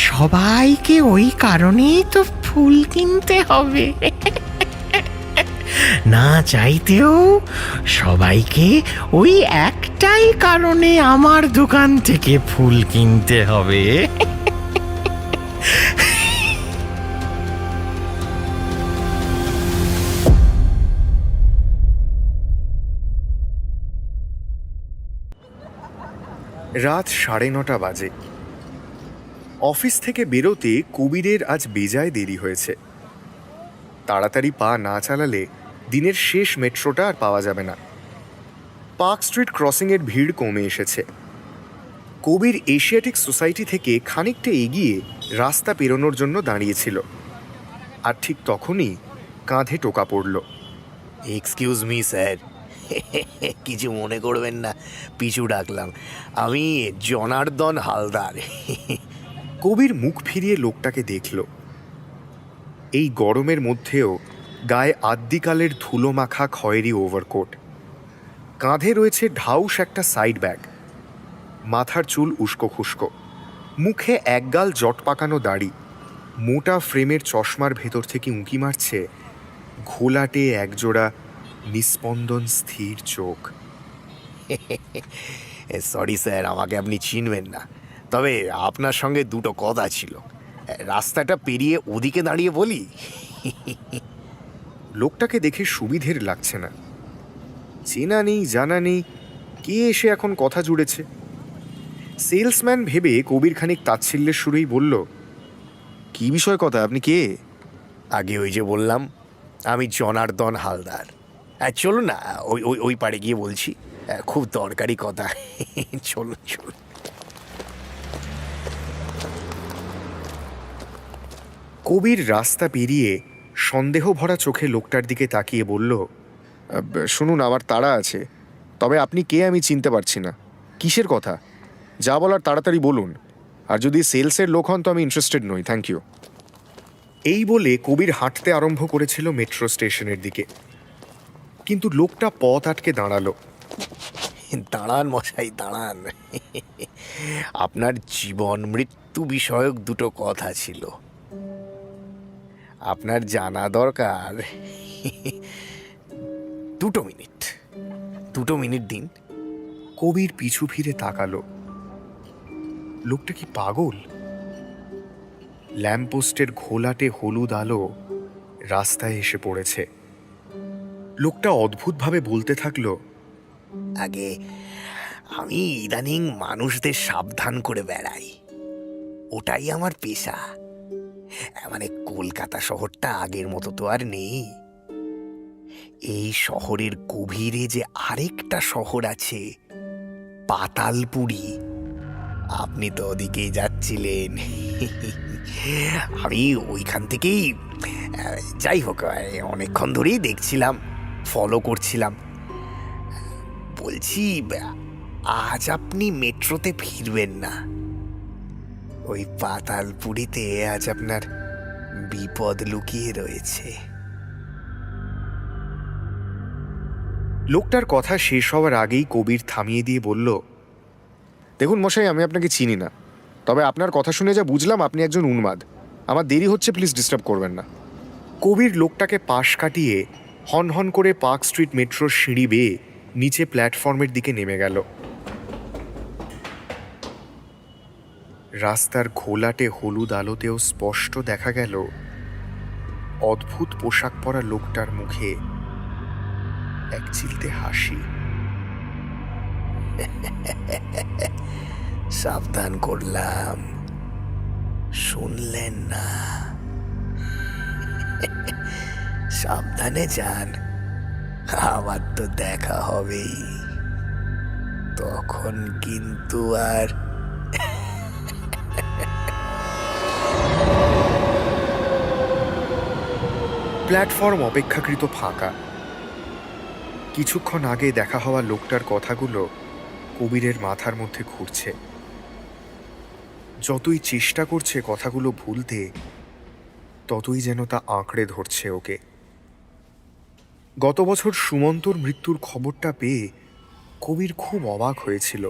সবাইকে ওই কারণেই তো ফুল কিনতে হবে। না চাইতেও সবাইকে ওই একটাই কারণে আমার দোকান থেকে ফুল কিনতে হবে। রাত 9:30 বাজে। অফিস থেকে বেরোতে কবিরের আজ বেজায় দেরি হয়েছে। তাড়াতাড়ি পা না চালালে দিনের শেষ মেট্রোটা আর পাওয়া যাবে না। পার্ক স্ট্রিট ক্রসিংয়ের ভিড় কমে এসেছে। কবির এশিয়াটিক সোসাইটি থেকে খানিকটা এগিয়ে রাস্তা পেরোনোর জন্য দাঁড়িয়েছিল, আর ঠিক তখনই কাঁধে টোকা পড়ল। এক্সকিউজ মি স্যার, কিছু মনে করবেন না, পিছু ডাকলাম। আমি জনার্দন হালদার। কবির মুখ ফিরিয়ে লোকটাকে দেখল। এই গরমের মধ্যেও গায়ে আদ্যিকালের ধুলো মাখা খয়েরি ওভারকোট, কাঁধে রয়েছে ঢাউস একটা সাইড ব্যাগ, মাথার চুল উস্কো খুস্কো, মুখে একগাল জট পাকানো দাড়ি, মোটা ফ্রেমের চশমার ভেতর থেকে উঁকি মারছে ঘোলাটে একজোড়া নিস্পন্দন স্থির চোখ। সরি স্যার, আমাকে আপনি চিনবেন না, তবে আপনার সঙ্গে দুটো কথা ছিল। রাস্তাটা পেরিয়ে ওদিকে দাঁড়িয়ে বলি। লোকটাকে দেখে সুবিধের লাগছে না। চেনা নেই, জানা নেই, কে এসে এখন কথা জুড়েছে। সেলসম্যান ভেবে কবির খানিক তাচ্ছিল্যের সুরেই বলল, কি বিষয় কথা, আপনি কে? আগে ওই যে বললাম, আমি জনার্দন হালদার। চলুন না, ওই ওই ওই পাড়ে গিয়ে বলছি, খুব দরকারি কথা। চলুন চলুন। কবির রাস্তা পেরিয়ে সন্দেহ ভরা চোখে লোকটার দিকে তাকিয়ে বলল, শুনুন, আমার তাড়া আছে, তবে আপনি কে আমি চিনতে পারছি না। কিসের কথা? যা বলার তাড়াতাড়ি বলুন, আর যদি সেলসের লোক হন তো আমি ইন্টারেস্টেড নই, থ্যাংক ইউ। এই বলে কবির হাঁটতে আরম্ভ করেছিল মেট্রো স্টেশনের দিকে, কিন্তু লোকটা পথ আটকে দাঁড়ালো। দাঁড়ান মশাই, দাঁড়ান। আপনার জীবন মৃত্যু বিষয়ক দুটো কথা ছিল, আপনার জানা দরকার। 2 মিনিট দিন। কবির পিছু ফিরে তাকালো। লোকটা কি পাগল? ল্যাম্পপোস্টের ঘোলাটে হলুদ আলো রাস্তায় এসে পড়েছে। লোকটা অদ্ভুতভাবে বলতে থাকলো, আগে আমি ইদানিং মানুষদের সাবধান করে বেড়াই, ওটাই আমার পেশা। মানে কলকাতা শহরটা আগের মতো তো আর নেই। এই শহরের গভীরে যে আরেকটা শহর আছে, পাতালপুরি, আপনি তো ওদিকেই যাচ্ছিলেন। আমি ওইখান থেকেই, যাই হোক, অনেকক্ষণ ধরেই দেখছিলাম, ফলো করছিলাম। বলছি, আজ আপনি মেট্রোতে ফিরবেন না। ওই পাতালপুরিতে আজ আপনার বিপদ লুকিয়ে রয়েছে। লোকটার কথা শেষ হওয়ার আগেই কবির থামিয়ে দিয়ে বলল, দেখুন মশাই, আমি আপনাকে চিনি না, তবে আপনার কথা শুনে যা বুঝলাম আপনি একজন উন্মাদ। আমার দেরি হচ্ছে, প্লিজ ডিস্টার্ব করবেন না। কবির লোকটাকে পাশ কাটিয়ে হনহন করে পার্ক স্ট্রিট মেট্রোর সিঁড়ি বেয়ে নিচে প্ল্যাটফর্মের দিকে নেমে গেল। রাস্তার ঘোলাটে হলুদ আলোতেও স্পষ্ট দেখা গেল অদ্ভুত পোশাক পরা লোকটার মুখে এক চিলতে হাসি। সাবধান করলাম, শুনলেন না? সাবধানে যান, আবার তো দেখা হবেই, তখন কিন্তু আর। প্ল্যাটফর্ম অপেক্ষাকৃত ফাঁকা। কিছুক্ষণ আগে দেখা হওয়া লোকটার কথাগুলো কবিরের মাথার মধ্যে ঘুরছে। যতই চেষ্টা করছে কথাগুলো ভুলতে, ততই যেন তা আঁকড়ে ধরছে ওকে। গত বছর সুমন্তর মৃত্যুর খবরটা পেয়ে কবির খুব অবাক হয়েছিল।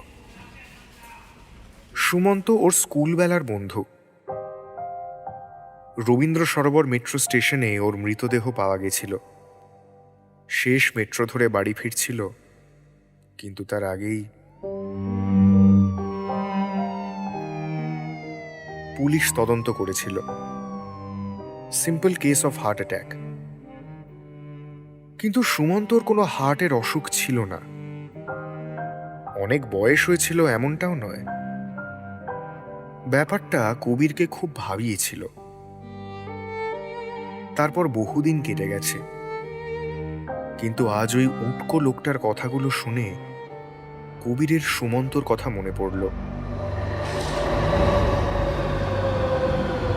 সুমন্ত ওর স্কুলবেলার বন্ধু। রবীন্দ্র সরোবর মেট্রো স্টেশনে ওর মৃতদেহ পাওয়া গেছিল। শেষ মেট্রো ধরে বাড়ি ফিরছিল, কিন্তু তার আগেই পুলিশ তদন্ত করেছিল। Simple case of heart attack. কিন্তু সুমন্তর কোনো হার্টের অসুখ ছিল না। অনেক বয়স হয়েছিল এমনটাও নয়। ব্যাপারটা কবিরকে খুব ভাবিয়েছিল। তারপর বহুদিন কেটে গেছে, কিন্তু আজ ওই উটকো লোকটার কথাগুলো শুনে কবিরের সুমন্তর কথা মনে পড়ল।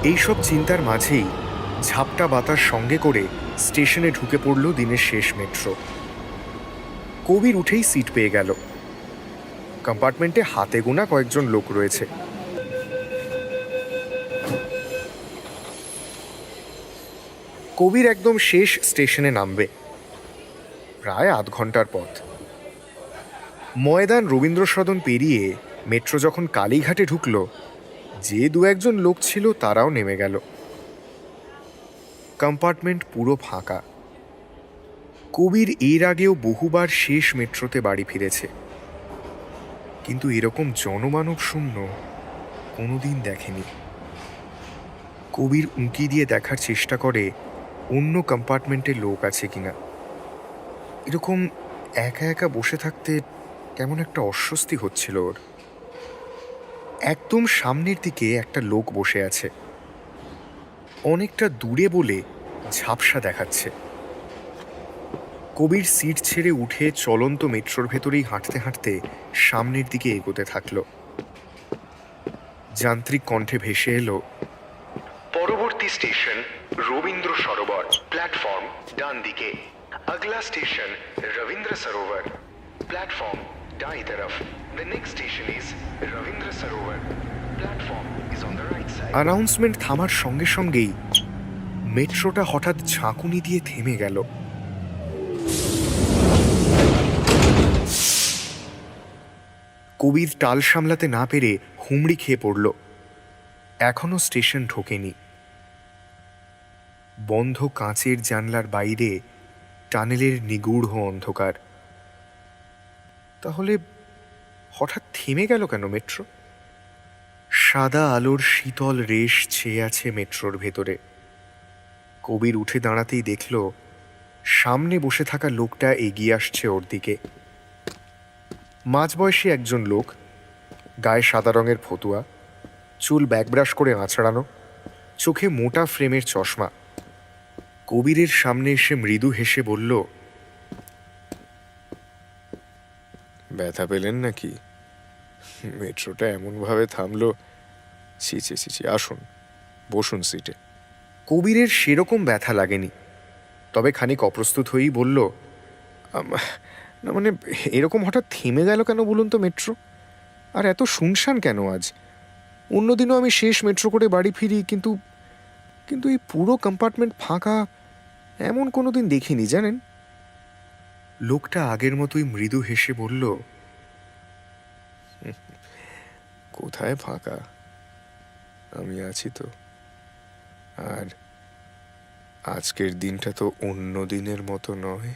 এইসব চিন্তার মাঝেই ঝাপটা বাতাস সঙ্গে করে স্টেশনে ঢুকে পড়ল দিনের শেষ মেট্রো। কবির উঠেই সিট পেয়ে গেল। কম্পার্টমেন্টে হাতে গোনা কয়েকজন লোক রয়েছে। কবির একদম শেষ স্টেশনে নামবে, প্রায় আধ ঘন্টার পথ। ময়দান রবীন্দ্র সদন পেরিয়ে মেট্রো যখন কালীঘাটে ঢুকল, যে দু একজন লোক ছিল তারাও নেমে গেল। কম্পার্টমেন্ট পুরো ফাঁকা। কবির এর আগেও বহুবার শেষ মেট্রোতে বাড়ি ফিরেছে, কিন্তু এরকম জনমানব শূন্য কোনোদিন দেখেনি। কবির উঁকি দিয়ে দেখার চেষ্টা করে অন্য কম্পার্টমেন্টে লোক আছে কিনা। এরকম একা একা বসে থাকতে কেমন একটা অস্বস্তি হচ্ছিল ওর। একদম সামনের দিকে একটা লোক বসে আছে, অনেকটা দূরে বলে ঝাপসা দেখাচ্ছে। কবির সিট ছেড়ে উঠে চলন্ত মেট্রোর ভেতরেই হাঁটতে হাঁটতে সামনের দিকে এগোতে থাকলো। যান্ত্রিক কণ্ঠে ভেসে এলো, পরবর্তী স্টেশন রবীন্দ্র সরোবর, প্ল্যাটফর্ম ডান দিকে। আগলা স্টেশন রবীন্দ্র সরোবর, প্ল্যাটফর্ম দাই তরফ। The next station is Rabindra Sarobar, platform is on the right side. Announcement থামার সঙ্গে সঙ্গেই মেট্রোটা হঠাৎ ঝাঁকুনি দিয়ে থেমে গেল। কবির টাল সামলাতে না পেরে হুমড়ি খেয়ে পড়ল। এখনো স্টেশন ঢোকেনি। বন্ধ কাঁচের জানলার বাইরে টানেলের নিগূঢ় অন্ধকার। তাহলে হঠাৎ থেমে গেল কেন মেট্রো? সাদা আলোর শীতল রেশ ছেয়ে আছে মেট্রোর ভেতরে। কবির উঠে দাঁড়াতেই দেখল সামনে বসে থাকা লোকটা এগিয়ে আসছে ওর দিকে। মাঝবয়সী একজন লোক, গায়ে সাদা রঙের ফতুয়া, চুল ব্যাকব্রাশ করে আঁচড়ানো, চোখে মোটা ফ্রেমের চশমা। কবিরের সামনে এসে মৃদু হেসে বলল, ব্যথা পেলেন নাকি? মেট্রোটা এমনভাবে থামলো। ছি ছি ছি ছি, আসুন বসুন সিটে। কবিরের সেরকম ব্যথা লাগেনি, তবে খানিক অপ্রস্তুত হয়েই বলল, না মানে এরকম হঠাৎ থেমে গেল কেন বলুন তো মেট্রো? আর এত শুনশান কেন আজ? অন্যদিনও আমি শেষ মেট্রো করে বাড়ি ফিরি, কিন্তু কিন্তু এই পুরো কম্পার্টমেন্ট ফাঁকা এমন কোনোদিন দেখিনি জানেন। লোকটা আগের মতোই মৃদু হেসে বলল, কোথায় ফাঁকা, আমি আছি তো। আর আজকের দিনটা তো অন্য দিনের মতো নয়।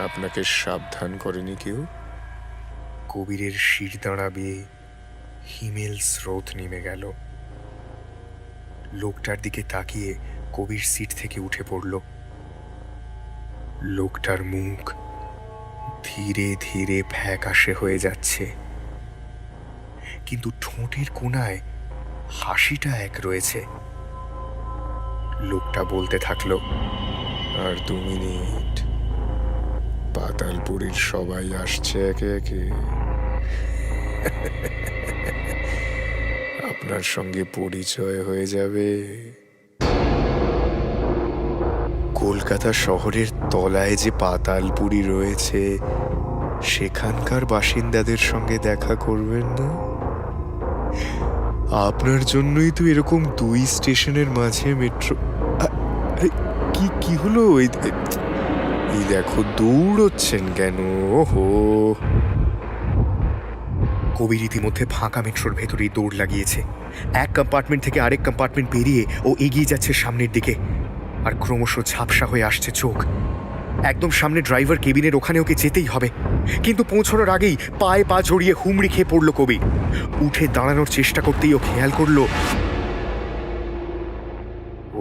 আপনাকে সাবধান করেনি কেউ? কবিরের শিরদাঁড়া বেয়ে হিমেল স্রোত নেমে গেল। লোকটার দিকে তাকিয়ে কবির সিট থেকে উঠে পড়ল। লোকটার মুখ ধীরে ধীরে ফ্যাকাশে হয়ে যাচ্ছে, কিন্তু ঠোঁটের কোণায় হাসিটা এক রয়েছে। লোকটা বলতে থাকলো, আর 2 মিনিট, পাতালপুরীর সবাই আসছে একে একে। আপনার সঙ্গে পরিচয় হয়ে যাবে। কলকাতা শহরের তলায় যে পাতালপুরী রয়েছে, সেখানকার বাসিন্দাদের সঙ্গে দেখা করবেন না? আপনার জন্যই তো এরকম 2 স্টেশনের মাঝে মেট্রো। কি কি হলো? এই দেখো, দৌড়চ্ছেন কেন? ওহো, কবি রীতিমধ্যে ফাঁকা মেট্রোর ভেতরেই দৌড় লাগিয়েছে। এক কম্পার্টমেন্ট থেকে আরেক কম্পার্টমেন্ট পেরিয়ে ও এগিয়ে যাচ্ছে সামনের দিকে, আর ক্রমশ ঝাপসা হয়ে আসছে চোখ। একদম সামনে ড্রাইভার কেবিনের ওখানে ওকে যেতেই হবে, কিন্তু পৌঁছানোর আগেই পায়ে পা জড়িয়ে হুমড়ি খেয়ে পড়ল কবি। উঠে দাঁড়ানোর চেষ্টা করতেই ও খেয়াল করল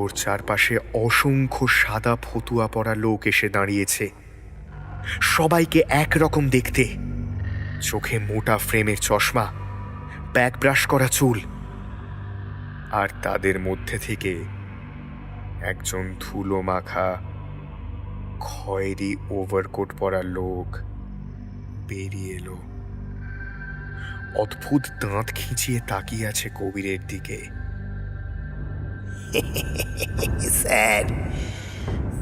ওর চারপাশে অসংখ্য সাদা ফতুয়া পরা লোক এসে দাঁড়িয়েছে। সবাইকে একরকম দেখতে, চোখে মোটা ফ্রেমের চশমা, ব্যাক ব্রাশ করা চুল, আর তাদের মধ্যে থেকে একজন ধুলো মাখা খয়েরি ওভারকোট পরা লোক বেরিয়ে এলো। অদ্ভুত দাঁত খিঁচিয়ে তাকিয়ে আছে কবিরের দিকে। স্যার,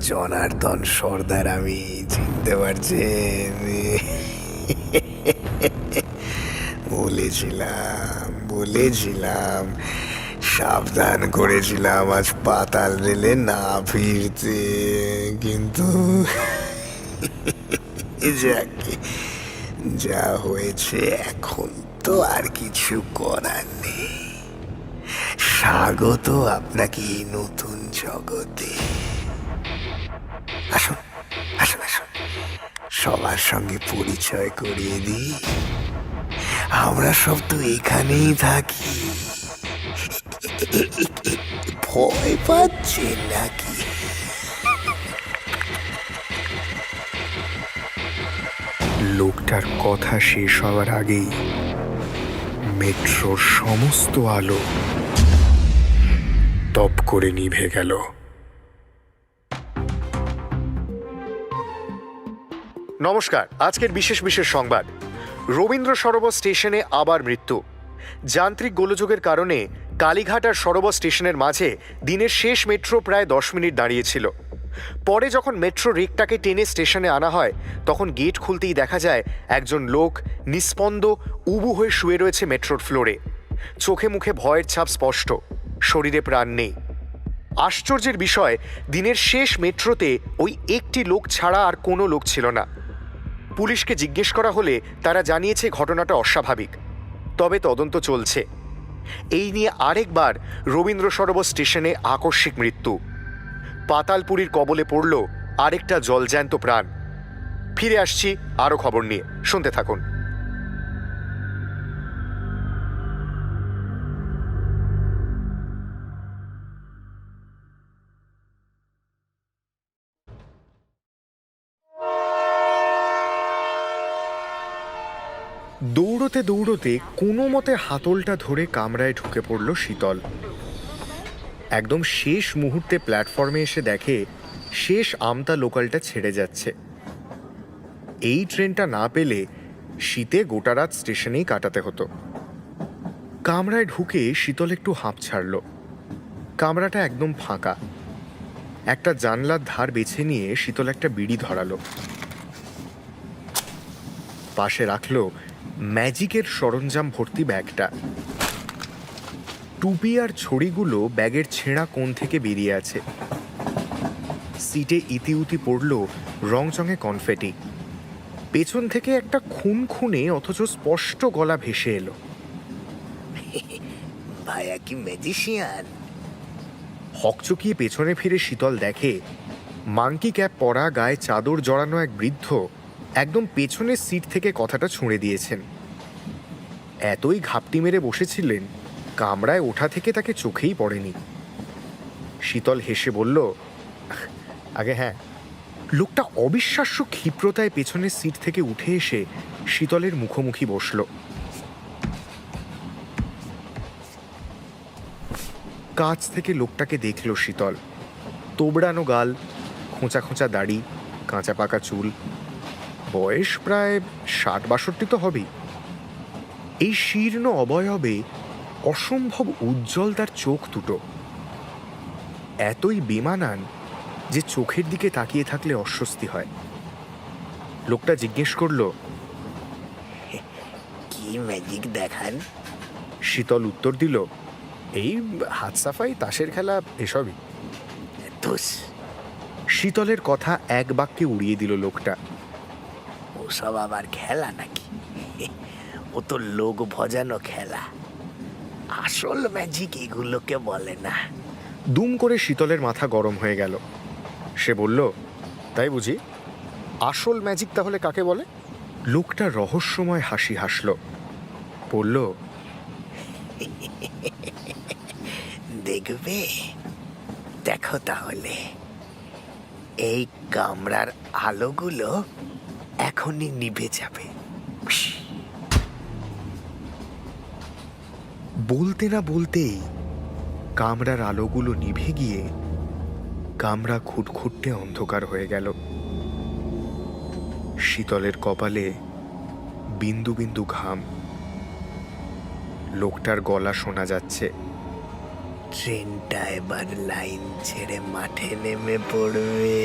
জনার্দন সর্দার আমি, চিনতে পারছেন? বলেছিলাম, সাবধান করেছিলাম আজ পাতাল রেলে না ফিরতে, কিন্তু যাকে যা হয়েছে এখন তো আর কিছু করার নেই। স্বাগত আপনাকে এই নতুন জগতে। আসুন আসুন আসুন, সবার সঙ্গে পরিচয় করিয়ে দিই। আমরা সব তো এখানেই থাকি। ভয় পাচ্ছেন নাকি? লোকটার কথা শেষ হওয়ার আগেই মেট্রোর সমস্ত আলো তপ করে নিভে গেল। নমস্কার, আজকের বিশেষ সংবাদ। রবীন্দ্র সরোবর স্টেশনে আবার মৃত্যু। যান্ত্রিক গোলযোগের কারণে কালীঘাট আর সরোবর স্টেশনের মাঝে দিনের শেষ মেট্রো প্রায় 10 মিনিট দাঁড়িয়েছিল। পরে যখন মেট্রো রেকটাকে টেনে স্টেশনে আনা হয়, তখন গেট খুলতেই দেখা যায় একজন লোক নিস্পন্দ উবু হয়ে শুয়ে রয়েছে মেট্রোর ফ্লোরে। চোখে মুখে ভয়ের ছাপ স্পষ্ট, শরীরে প্রাণ নেই। আশ্চর্যের বিষয়, দিনের শেষ মেট্রোতে ওই একটি লোক ছাড়া আর কোনো লোক ছিল না। পুলিশকে জিজ্ঞেস করা হলে তারা জানিয়েছে ঘটনাটা অস্বাভাবিক, তবে তদন্ত চলছে। এই নিয়ে আরেকবার রবীন্দ্র সরোবর স্টেশনে আকস্মিক মৃত্যু। পাতালপুরীর কবলে পড়ল আরেকটা জলজ্যান্ত প্রাণ। ফিরে আসছি আরও খবর নিয়ে, শুনতে থাকুন। দৌড়তে দৌড়তে কোনো মতে হাতলটা ধরে কামরায় ঢুকে পড়ল শীতল। একদম শেষ মুহূর্তে প্ল্যাটফর্মে এসে দেখে শেষ আমতা লোকালটা ছেড়ে যাচ্ছে। এই ট্রেনটা না পেলে শীতে গোটা রাত স্টেশনেই কাটাতে হতো। কামরায় ঢুকে শীতল একটু হাঁপ ছাড়ল। কামরাটা একদম ফাঁকা। একটা জানলার ধার বেছে নিয়ে শীতল একটা বিড়ি ধরালো, পাশে রাখলো ম্যাজিকের সরঞ্জাম ভর্তি ব্যাগটা। টুপি আর ছড়িগুলো ব্যাগের ছেঁড়া কোণ থেকে বেরিয়ে আছে। সিটে ইতিউতি পড়ল রংচঙে কনফেটি। পেছন থেকে একটা খুনে অথচ স্পষ্ট গলা ভেসে এলো, ভাইয়া কি ম্যাজিশিয়ান? হকচকিয়ে পেছনে ফিরে শীতল দেখে মাঙ্কি ক্যাপ পরা, গায়ে চাদর জড়ানো এক বৃদ্ধ একদম পেছনের সিট থেকে কথাটা ছুঁড়ে দিয়েছেন। এতই ঘাপটি মেরে বসেছিলেন, কামরায় ওঠা থেকে তাকে চোখেই পড়েনি। শীতল হেসে বলল, আগে হ্যাঁ। লোকটা অবিশ্বাস্য ক্ষিপ্রতায় পেছনের সিট থেকে উঠে এসে শীতলের মুখোমুখি বসল। কাছ থেকে লোকটাকে দেখল শীতল। তোবড়ানো গাল, খোঁচা খোঁচা দাড়ি, কাঁচা পাকা চুল, বয়স প্রায় 60-62 তো হবেই। এই শীর্ণ অবয়বে অসম্ভব উজ্জ্বল তার চোখ দুটো, এতই বেমানান যে চোখের দিকে তাকিয়ে থাকলে অস্বস্তি হয়। লোকটা জিজ্ঞেস করল, কি ম্যাজিক দেখান? শীতল উত্তর দিল, এই হাত সাফাই, তাসের খেলা, এসবই। ধুস, শীতলের কথা এক বাক্যে উড়িয়ে দিল লোকটা। ওসব আবার খেলা নাকি? ও তো লোক ভজানো খেলা। আসল ম্যাজিক এগুলোকে বলে না। দুম করে শীতলের মাথা গরম হয়ে গেল। সে বলল, তাই বুঝি? আসল ম্যাজিক তাহলে কাকে বলে? লোকটা রহস্যময় হাসি হাসল, বলল, দেখবে, দেখো তাহলে, এই কামরার আলোগুলো এখনই নিভে যাবে। বলতে না বলতেই কামরার আলোগুলো নিভে গিয়ে কামরা খুটখুটে অন্ধকার হয়ে গেল। শীতলের কপালে বিন্দু বিন্দু ঘাম। লোকটার গলা শোনা যাচ্ছে, ট্রেনটা এবার লাইন ছেড়ে মাঠে নেমে পড়বে।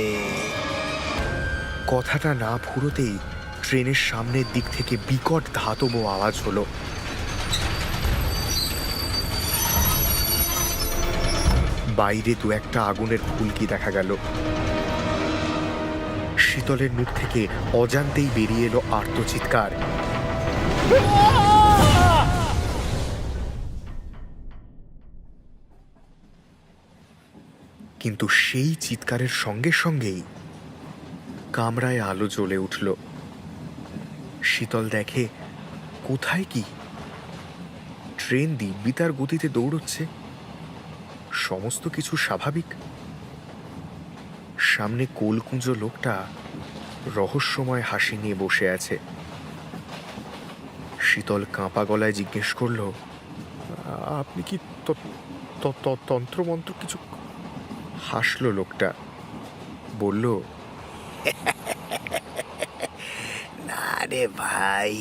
কথাটা না ফুরোতেই ট্রেনের সামনের দিক থেকে বিকট ধাতব আওয়াজ হলো। বাইরে দু একটা আগুনের ফুলকি দেখা গেল। শীতলের মুখ থেকে অজান্তেই বেরিয়ে এলো আর্তচিৎকার। কিন্তু সেই চিৎকারের সঙ্গে সঙ্গেই কামরায় আলো জ্বলে উঠল। শীতল দেখে, কোথায় কি? ট্রেন দিব্যিতার গতিতে দৌড়চ্ছে, সমস্ত কিছু স্বাভাবিক। সামনে কোলকুঁজো লোকটা রহস্যময় হাসি নিয়ে বসে আছে। শীতল কাঁপা গলায় জিজ্ঞেস করল, আপনি কি তন্ত্রমন্ত্র কিছু? হাসল লোকটা, বলল, না রে ভাই,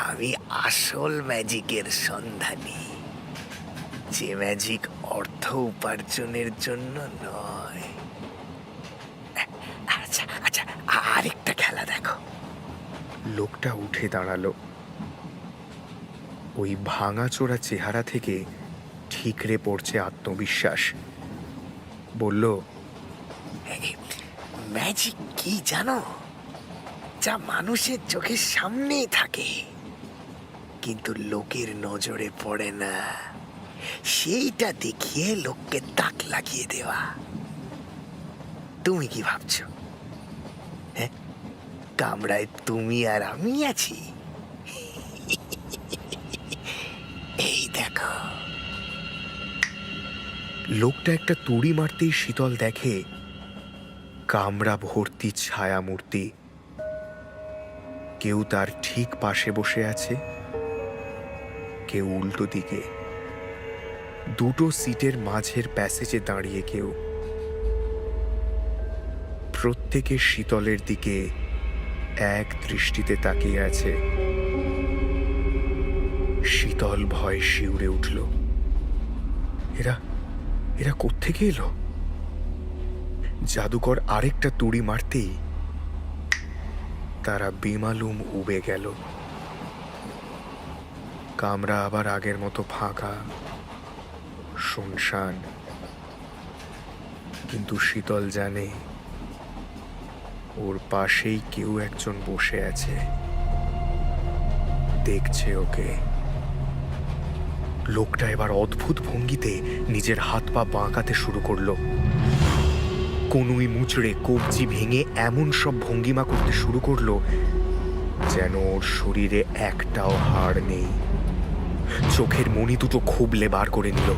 আমি আসল ম্যাজিকের সন্ধানী, যে ম্যাজিক অর্থ উপার্জনের জন্য নয়। আচ্ছা আচ্ছা, আরেকটা খেলা দেখো। লোকটা উঠে দাঁড়ালো। ওই ভাঙাচোরা চেহারা থেকে ঠিকরে পড়ছে আত্মবিশ্বাস। বলল, ম্যাজিক কি জানো? যা মানুষের চোখের সামনেই থাকে কিন্তু লোকের নজরে পড়ে না, সেইটা দেখিয়ে লোককে তাক লাগিয়ে দেওয়া। তুমি কি ভাবছো? হ্যাঁ, কামরায় তুমি আর আমি আছি। এই দেখো। লোকটা একটা তুড়ি মারতেই শীতল দেখে কামরা ভর্তি ছায়ামূর্তি। কেউ তার ঠিক পাশে বসে আছে, কেউ উল্টো দিকে, দুটো সিটের মাঝের প্যাসেজে দাঁড়িয়ে কেউ। প্রত্যেকে শীতলের দিকে এক দৃষ্টিতে তাকিয়ে আছে। শীতল ভয় শিউরে উঠল। এরা এরা কোত্থেকে এলো? জাদুকর আরেকটা তুড়ি মারতেই তারা বেমালুম উবে গেল। কামরা আবার আগের মতো ফাঁকা, শুনশান। কিন্তু শীতল জানে ওর পাশেই কেউ একজন বসে আছে, দেখছে ওকে। লোকটা এবার অদ্ভুত ভঙ্গিতে নিজের হাত পা বাঁকাতে শুরু করলো। কনুই মুচড়ে কবজি ভেঙে এমন সব ভঙ্গিমা করতে শুরু করলো যেন ওর শরীরে একটাও হাড় নেই। চোখের মণি দুটো খুবলে বার করে নিল।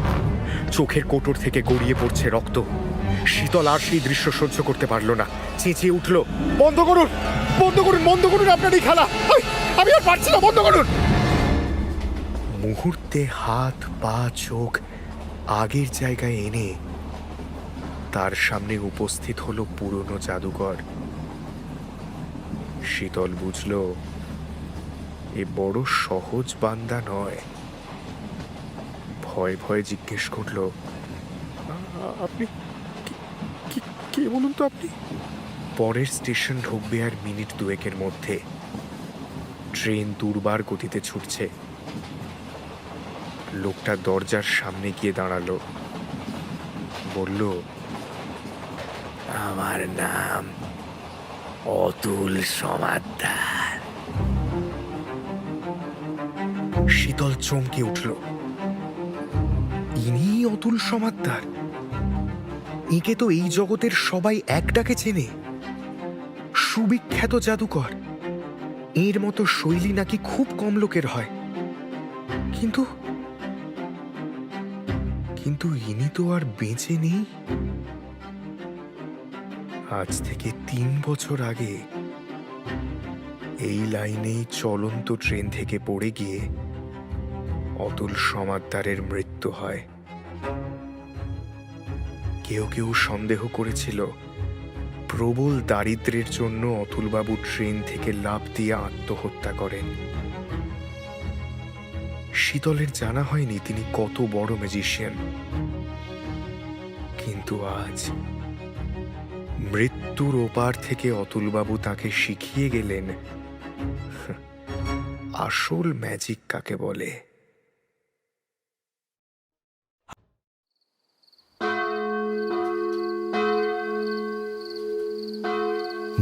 চোখের কোটর থেকে গড়িয়ে পড়ছে রক্ত। শীতল আর সেই দৃশ্য সহ্য করতে পারল না, চেঁচিয়ে উঠল, বন্ধ করুন, বন্ধ করুন, বন্ধ করুন আপনার এই খেলা, আমি আর পারছি না, বন্ধ করুন। মুহূর্তে হাত পা চোখ আগের জায়গায় এনে তার সামনে উপস্থিত হলো পুরনো জাদুকর। শীতল বুঝল এ বড় সহজ বান্দা নয়। ভয় ভয়ে জিজ্ঞেস করল, আপনি কে বলুন তো আপনি? পরের স্টেশন ঢুকবে আর মিনিট দুয়েকের মধ্যে। ট্রেন দুর্বার গতিতে ছুটছে। লোকটা দরজার সামনে গিয়ে দাঁড়ালো, বলল, আমার নাম অতুল সমাদ্দার। শীতল চমকে উঠল। ইনি অতুল সমাদ্দার। একে তো এই জগতের সবাই এক ডাকে চেনে, সুবিখ্যাত জাদুকর। এর মতো শৈলী নাকি খুব কম লোকের হয়, কিন্তু কিন্তু ইনি তো আর বেঁচে নেই। আজ থেকে 3 বছর আগে এই লাইনেই চলন্ত ট্রেন থেকে পড়ে গিয়ে অতুল সমাদ্দারের মৃত্যু হয়। কেউ কেউ সন্দেহ করেছিল প্রবল দারিদ্র্যের জন্য অতুলবাবু ট্রেন থেকে লাফ দিয়ে আত্মহত্যা করেন। শীতলের জানা হয়নি তিনি কত বড় ম্যাজিশিয়ান, কিন্তু আজ মৃত্যুর ওপার থেকে অতুলবাবু তাকে শিখিয়ে গেলেন আসল ম্যাজিক কাকে বলে।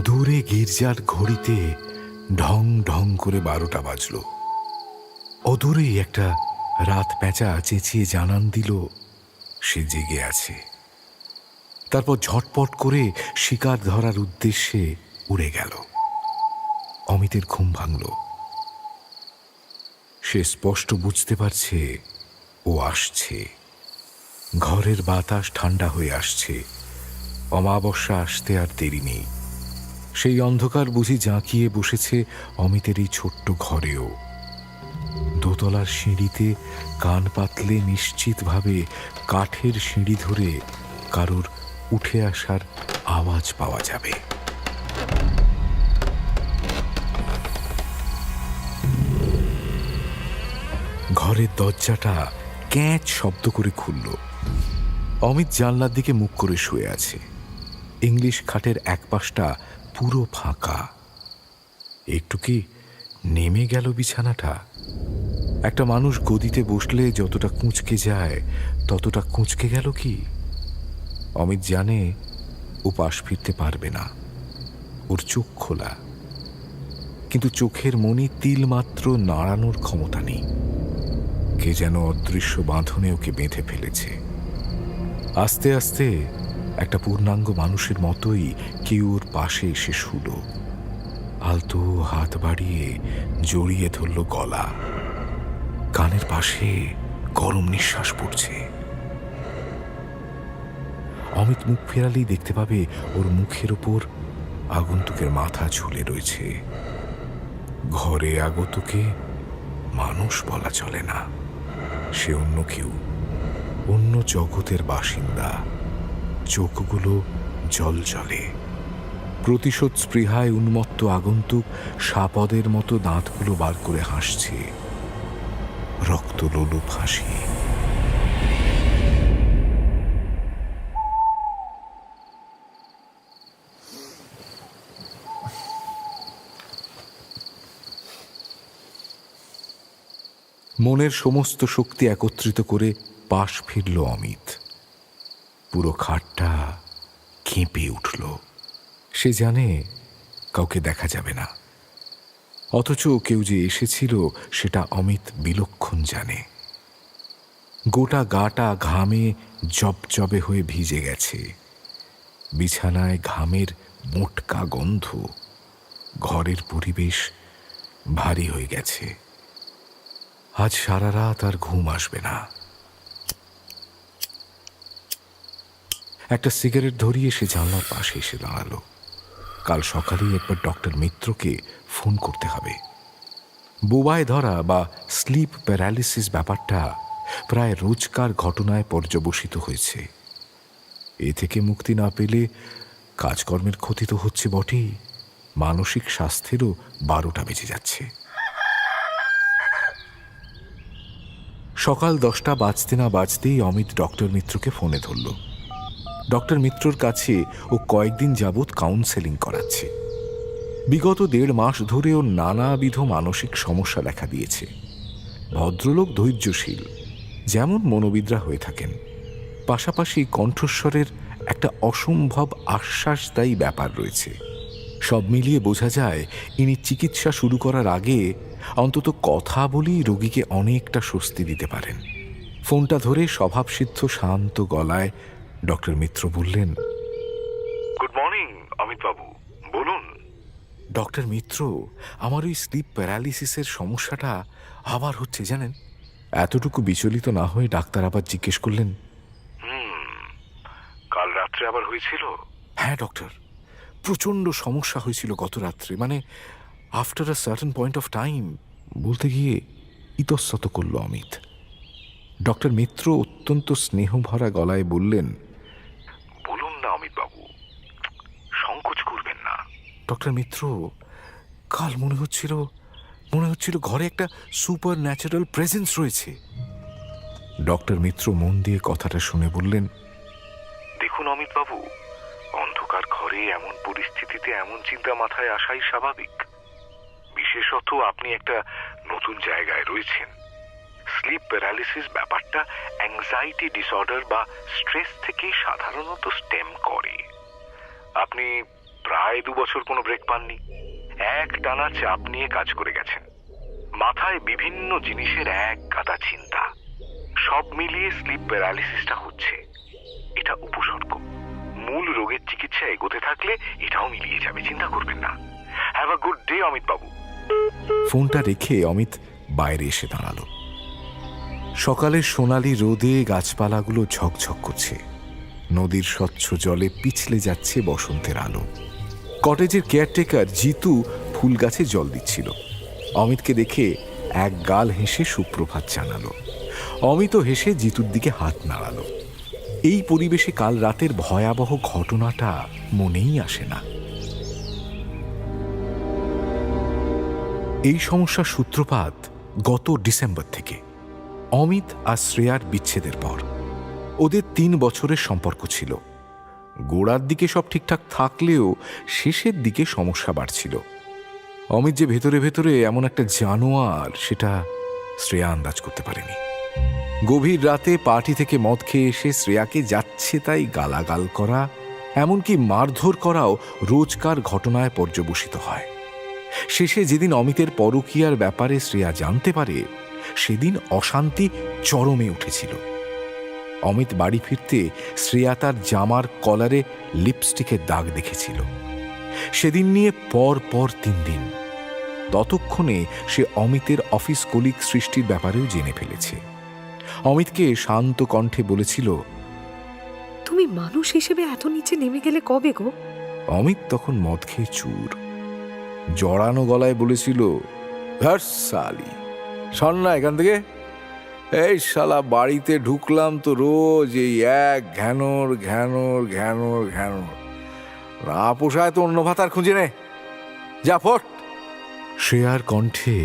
দূরে গির্জার ঘড়িতে ঢং ঢং করে 12টা বাজল। অদূরেই একটা রাত প্যাঁচা চেঁচিয়ে জানান দিল সে জেগে আছে। তারপর ঝটপট করে শিকার ধরার উদ্দেশ্যে উড়ে গেল। অমিতের ঘুম ভাঙল। সে স্পষ্ট বুঝতে পারছে ও আসছে। ঘরের বাতাস ঠান্ডা হয়ে আসছে। অমাবস্যা আসতে আর দেরি নেই। সেই অন্ধকার বুঝি জাঁকিয়ে বসেছে অমিতের এই ছোট্ট ঘরেও। দোতলার সিঁড়িতে কান পাতলে নিশ্চিতভাবে কাঠের সিঁড়ি ধরে কারোর উঠে আসার আওয়াজ পাওয়া যাবে। ঘরের দরজাটা ক্যাঁচ শব্দ করে খুলল। অমিত জানলার দিকে মুখ করে শুয়ে আছে। ইংলিশ খাটের এক পাশটা পুরো ফাঁকা। একটু কি নেমে গেল বিছানাটা? একটা মানুষ গদিতে বসলে যতটা কুঁচকে যায় ততটা কুঁচকে গেল কি? অমিত জানে ও পাশ ফিরতে পারবে না। ওর চোখ খোলা, কিন্তু চোখের মনি তিলমাত্র নাড়ানোর ক্ষমতা নেই। কে যেন অদৃশ্য বাঁধনে ওকে বেঁধে ফেলেছে। আস্তে আস্তে একটা পূর্ণাঙ্গ মানুষের মতোই কেউ ওর পাশে এসে শুল। আলতো হাত বাড়িয়ে জড়িয়ে ধরল গলা। কানের পাশে গরম নিঃশ্বাস পড়ছে। অমিত মুখ ফেরালেই দেখতে পাবে ওর মুখের ওপর আগন্তুকের মাথা ঝুলে রয়েছে। ঘরে আগতকে মানুষ বলা চলে না, সে অন্য কেউ, অন্য জগতের বাসিন্দা। চোখগুলো জল জলে। প্রতিশোধ স্পৃহায় উন্মত্ত আগন্তুক সাপদের মতো দাঁতগুলো বার করে হাসছে। রক্তলোলুপ হাসি। মনের সমস্ত শক্তি একত্রিত করে পাশ ফিরল অমিত। পুরো খাটটা কেঁপে উঠল। সে জানে কাউকে দেখা যাবে না, অথচ কেউ যে এসেছিল সেটা অমিত বিলক্ষণ জানে। গোটা গাটা ঘামে জবজবে হয়ে ভিজে গেছে। বিছানায় ঘামের মোটকা গন্ধ। ঘরের পরিবেশ ভারী হয়ে গেছে। আজ সারা রাত আর ঘুম আসবে না। একটা সিগারেট ধরিয়ে সে জানলার পাশে এসে দাঁড়ালো। কাল সকালেই একবার ডক্টর মিত্রকে ফোন করতে হবে। বোবায় ধরা বা স্লিপ প্যারালিসিস ব্যাপারটা প্রায় রোজকার ঘটনায় পর্যবসিত হয়েছে। এ থেকে মুক্তি না পেলে কাজকর্মের ক্ষতি তো হচ্ছে বটেই, মানসিক স্বাস্থ্যেরও 12টা বেজে যাচ্ছে। সকাল 10টা বাজতে না বাজতেই অমিত ডক্টর মিত্রকে ফোনে ধরল। ডক্টর মিত্রর কাছে ও কয়েকদিন যাবৎ কাউন্সেলিং করাচ্ছে। বিগত 1.5 মাস ধরে ওর নানাবিধ মানসিক সমস্যা দেখা দিয়েছে। ভদ্রলোক ধৈর্যশীল, যেমন মনোবিদরা হয়ে থাকেন। পাশাপাশি কণ্ঠস্বরের একটা অসম্ভব আশ্বাসদায়ী ব্যাপার রয়েছে। সব মিলিয়ে বোঝা যায় ইনি চিকিৎসা শুরু করার আগে অন্তত কথা বলেই রোগীকে অনেকটা স্বস্তি দিতে পারেন। ফোনটা ধরে স্বভাবসিদ্ধ শান্ত গলায় ডক্টর মিত্র বললেন, গুড মর্নিং অমিত বাবু, বলুন। ডক্টর মিত্র, আমার ওই স্লিপ প্যারালিসিসের সমস্যাটা আবার হচ্ছে জানেন। এতটুকু বিচলিত না হয়ে ডাক্তার আবার জিজ্ঞেস করলেন, কাল রাত্রে আবার হয়েছিল? হ্যাঁ ডক্টর, প্রচণ্ড সমস্যা হয়েছিল গত রাত্রে, মানে after a certain point of time. বলতে গিয়ে ইতস্তত করল অমিত। ডক্টর মিত্র অত্যন্ত স্নেহভরা গলায় বললেন, বলুন না অমিত বাবু, সংকোচ করবেন না। ডক্টর মিত্র, কাল মনে হচ্ছিল ঘরে একটা সুপার ন্যাচারাল প্রেজেন্স রয়েছে। ডক্টর মিত্র মন দিয়ে কথাটা শুনে বললেন, দেখুন অমিত বাবু, অন্ধকার ঘরে এমন পরিস্থিতিতে এমন চিন্তা মাথায় আসাই স্বাভাবিক। বিশেষত আপনি একটা নতুন জায়গায় রয়েছেন। স্লিপ প্যারালিসিস ব্যাপারটা অ্যাংজাইটি ডিসঅর্ডার বা স্ট্রেস থেকে সাধারণত স্টেম করে। আপনি প্রায় 2 বছর কোনো ব্রেক পাননি, এক টানা চাপ নিয়ে কাজ করে গেছেন। মাথায় বিভিন্ন জিনিসের এক গাদা চিন্তা, সব মিলিয়ে স্লিপ প্যারালিসিসটা হচ্ছে। এটা উপসর্গ। মূল রোগের চিকিৎসা এগোতে থাকলে এটাও মিলিয়ে যাবে, চিন্তা করবেন না। Have a good day Amit বাবু। ফোনটা রেখে অমিত বাইরে এসে দাঁড়ালো। সকালের সোনালি রোদে গাছপালাগুলো ঝকঝক করছে, নদীর স্বচ্ছ জলে পিছলে যাচ্ছে বসন্তের আলো। কটেজের কেয়ারটেকার জিতু ফুল গাছে জল দিচ্ছিল। অমিতকে দেখে এক গাল হেসে সুপ্রভাত জানালো। অমিতও হেসে জিতুর দিকে হাত নাড়ালো। এই পরিবেশে কাল রাতের ভয়াবহ ঘটনাটা মনেই আসে না। এই সমস্যার সূত্রপাত গত ডিসেম্বর থেকে, অমিত আর শ্রেয়ার বিচ্ছেদের পর। ওদের 3 বছরের সম্পর্ক ছিল। গোড়ার দিকে সব ঠিকঠাক থাকলেও শেষের দিকে সমস্যা বাড়ছিল। অমিত যে ভেতরে ভেতরে এমন একটা জানোয়ার, সেটা শ্রেয়া আন্দাজ করতে পারেনি। গভীর রাতে পার্টি থেকে মদ খেয়ে এসে শ্রেয়াকে যাচ্ছে তাই গালাগাল করা, এমনকি মারধর করাও রোজকার ঘটনায় পর্যবসিত হয়। শেষে যেদিন অমিতের পরকীয়ার ব্যাপারে শ্রেয়া জানতে পারে, সেদিন অশান্তি চরমে উঠেছিল। অমিত বাড়ি ফিরতে শ্রেয়া তার জামার কলারে লিপস্টিকের দাগ দেখেছিল। সেদিন নিয়ে পর 3 দিন। ততক্ষণে সে অমিতের অফিস কলিগ সৃষ্টির ব্যাপারেও জেনে ফেলেছে। অমিতকে শান্ত কণ্ঠে বলেছিল, তুমি মানুষ হিসেবে এত নিচে নেমে গেলে কবে গো? অমিত তখন মদ খেয়ে চুর। জড়ানো গলায় বলেছিল, ধ্যার সালি, শোন না এখান থেকে। এই শালা বাড়িতে ঢুকলাম তো রোজ এই এক ঘ্যানোর ঘ্যানোর ঘ্যানোর ঘ্যানোর। না পোষায় তো অন্য ভাতার খুঁজে নে, যা ফট। শ্রেয়ার কণ্ঠে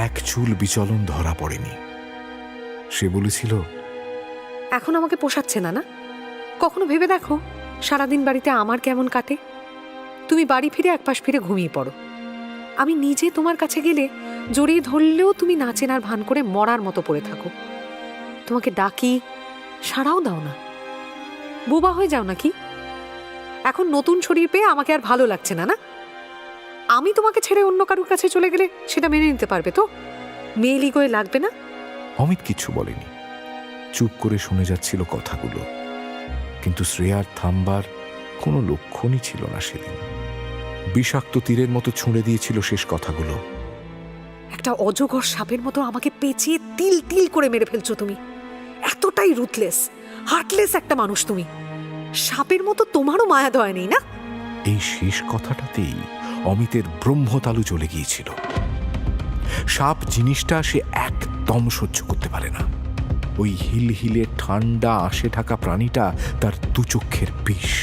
এক চুল বিচলন ধরা পড়েনি। সে বলেছিল, এখন আমাকে পোষাচ্ছে না? কখনো ভেবে দেখো সারাদিন বাড়িতে আমার কেমন কাটে। তুমি বাড়ি ফিরে একপাশ ফিরে ঘুমিয়ে পড়ো। আমি নিজে তোমার কাছে গেলে জড়িয়ে ধরলেও তুমি নাচেনার ভান করে মরার মতো পড়ে থাকো। তোমাকে ডাকি, সাড়াও দাও না। বোবা হয়ে যাও নাকি? এখন নতুন শরীর পেয়ে আমাকে আর ভালো লাগছে না? আমি তোমাকে ছেড়ে অন্য কারুর কাছে চলে গেলে সেটা মেনে নিতে পারবে তো? মেয়েলি গয়ে লাগবে না? অমিত কিছু বলেনি, চুপ করে শুনে যাচ্ছিল কথাগুলো। কিন্তু শ্রেয়ার থামবার কোনো লক্ষণই ছিল না সেদিন। বিষাক্ত তীরের মতো ছুঁড়ে দিয়েছিল শেষ কথাগুলো। একটা অজগর সাপের মতো আমাকে পেঁচিয়ে তিল তিল করে মেরে ফেলছো তুমি। এতটাই রুথলেস, হার্টলেস একটা মানুষ তুমি। সাপের মতো তোমারও মায়া দয়া নেই না? এই শেষ কথাটাতেই অমিতের ব্রহ্মতালু জ্বলে গিয়েছিল। সাপ জিনিসটা সে একদম সহ্য করতে পারে না। ওই হিল হিলে ঠান্ডা আশে ঢাকা প্রাণীটা তার দুচক্ষের বিষ।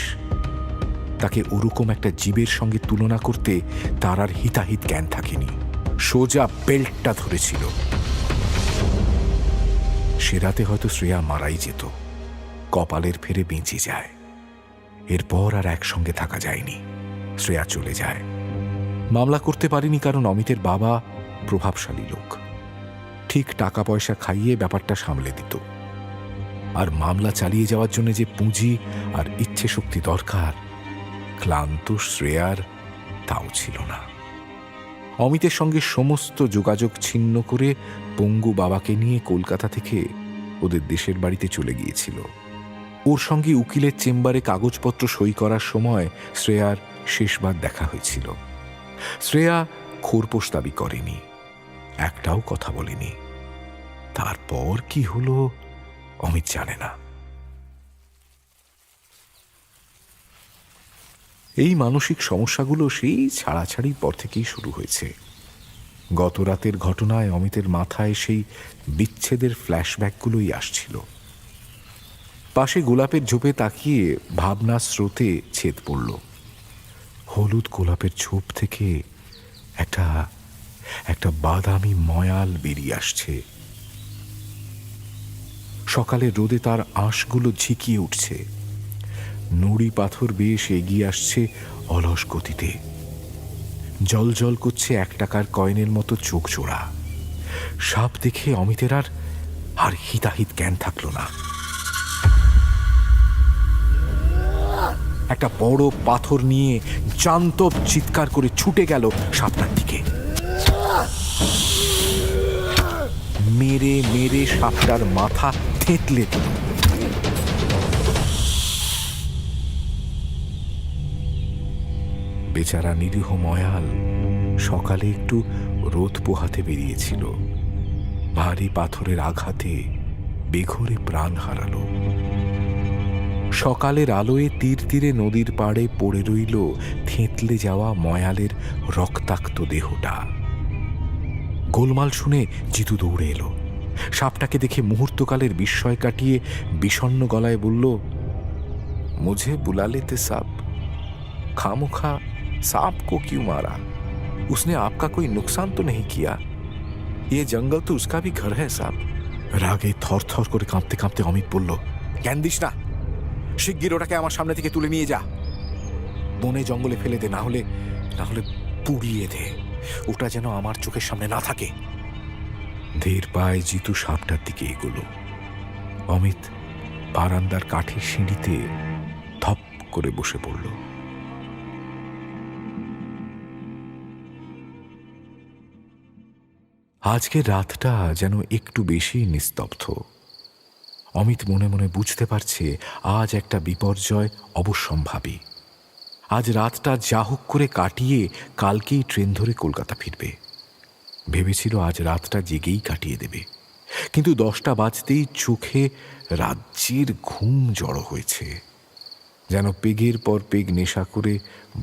তাকে ওরকম একটা জীবের সঙ্গে তুলনা করতে তার আর হিতাহিত জ্ঞান থাকেনি। সোজা বেল্টটা ধরেছিল। সে রাতে হয়তো শ্রেয়া মারাই যেত, কপালের ফেরে বেঁচে যায়। এরপর আর একসঙ্গে থাকা যায়নি। শ্রেয়া চলে যায়। মামলা করতে পারেনি কারণ অমিতের বাবা প্রভাবশালী লোক, ঠিক টাকা পয়সা খাইয়ে ব্যাপারটা সামলে দিত। আর মামলা চালিয়ে যাওয়ার জন্য যে পুঁজি আর ইচ্ছে শক্তি দরকার, ক্লান্ত শ্রেয়ার তাও ছিল না। অমিতের সঙ্গে সমস্ত যোগাযোগ ছিন্ন করে পঙ্গু বাবাকে নিয়ে কলকাতা থেকে ওদের দেশের বাড়িতে চলে গিয়েছিল। ওর সঙ্গে উকিলের চেম্বারে কাগজপত্র সই করার সময় শ্রেয়ার শেষবার দেখা হয়েছিল। শ্রেয়া খোরপোশ দাবি করেনি, একটাও কথা বলেনি। তারপর কি হলো অমিত জানে না। এই মানসিক সমস্যাগুলো সেই ছাড়াছাড়ির পর থেকেই শুরু হয়েছে। গত রাতের ঘটনায় অমিতের মাথায় সেই বিচ্ছেদের ফ্ল্যাশব্যাকগুলোই আসছিল। পাশে গোলাপের ঝোপে তাকিয়ে ভাবনার স্রোতে ছেদ পড়ল। হলুদ গোলাপের ঝোপ থেকে একটা বাদামি ময়াল বেরিয়ে আসছে। সকালে রোদে তার আঁশগুলো ঝিকিয়ে উঠছে। নুড়ি পাথর বেয়ে সে এগিয়ে আসছে অলস গতিতে। জল জল করছে 1 টাকার কয়েনের মতো চোখ জোড়া। সাপ দেখে অমিতের আর হিতাহিত জ্ঞান থাকলো না। একটা বড় পাথর নিয়ে জান্তব চিৎকার করে ছুটে গেল সাপটার দিকে। মেরে মেরে সাপটার মাথা থেঁতলে দিল। বেচারা নিরীহ ময়াল সকালে একটু রোদ পোহাতে বেরিয়েছিল, ভারী পাথরের আঘাতে বেঘোরে প্রাণ হারালো। সকালের আলোয় তীর তীরে নদীর পাড়ে পড়ে রইল থেঁতলে যাওয়া ময়ালের রক্তাক্ত দেহটা। গোলমাল শুনে জিতু দৌড়ে এলো। সাপটাকে দেখে মুহূর্তকালের বিস্ময় কাটিয়ে বিষণ্ণ গলায় বলল, মুঝে বুলা লেতে সাপ, খামোখা सांप को क्यों मारा? उसने आपका कोई नुकसान तो नहीं किया? ये जंगल तो उसका भी घर है साहब। রাগে থরথর করে কাঁপতে কাঁপতে অমিত বলল, জ্ঞান দিস না, শিগগির ওটাকে আমার সামনে থেকে তুলে নিয়ে যা। বনে জঙ্গলে ফেলে দে, না হলে পুড়িয়ে দে। ওটা যেন আমার চোখের সামনে না থাকে। ধীর পায়ে জিতু সাপটার দিকে এগোলো। অমিত বারান্দার কাঠের সিঁড়িতে ধপ করে বসে পড়ল। আজকের রাতটা যেন একটু বেশি নিস্তব্ধ। অমিত মনে মনে বুঝতে পারছে আজ একটা বিপর্যয় অবশ্যম্ভাবী। আজ রাতটা যা হোক করে কাটিয়ে কালকেই ট্রেন ধরে কলকাতা ফিরবে। ভেবেছিল আজ রাতটা জেগেই কাটিয়ে দেবে, কিন্তু 10টা বাজতেই চোখে রাজ্যের ঘুম জড়ো হয়েছে। যেন পেগের পর পেগ নেশা করে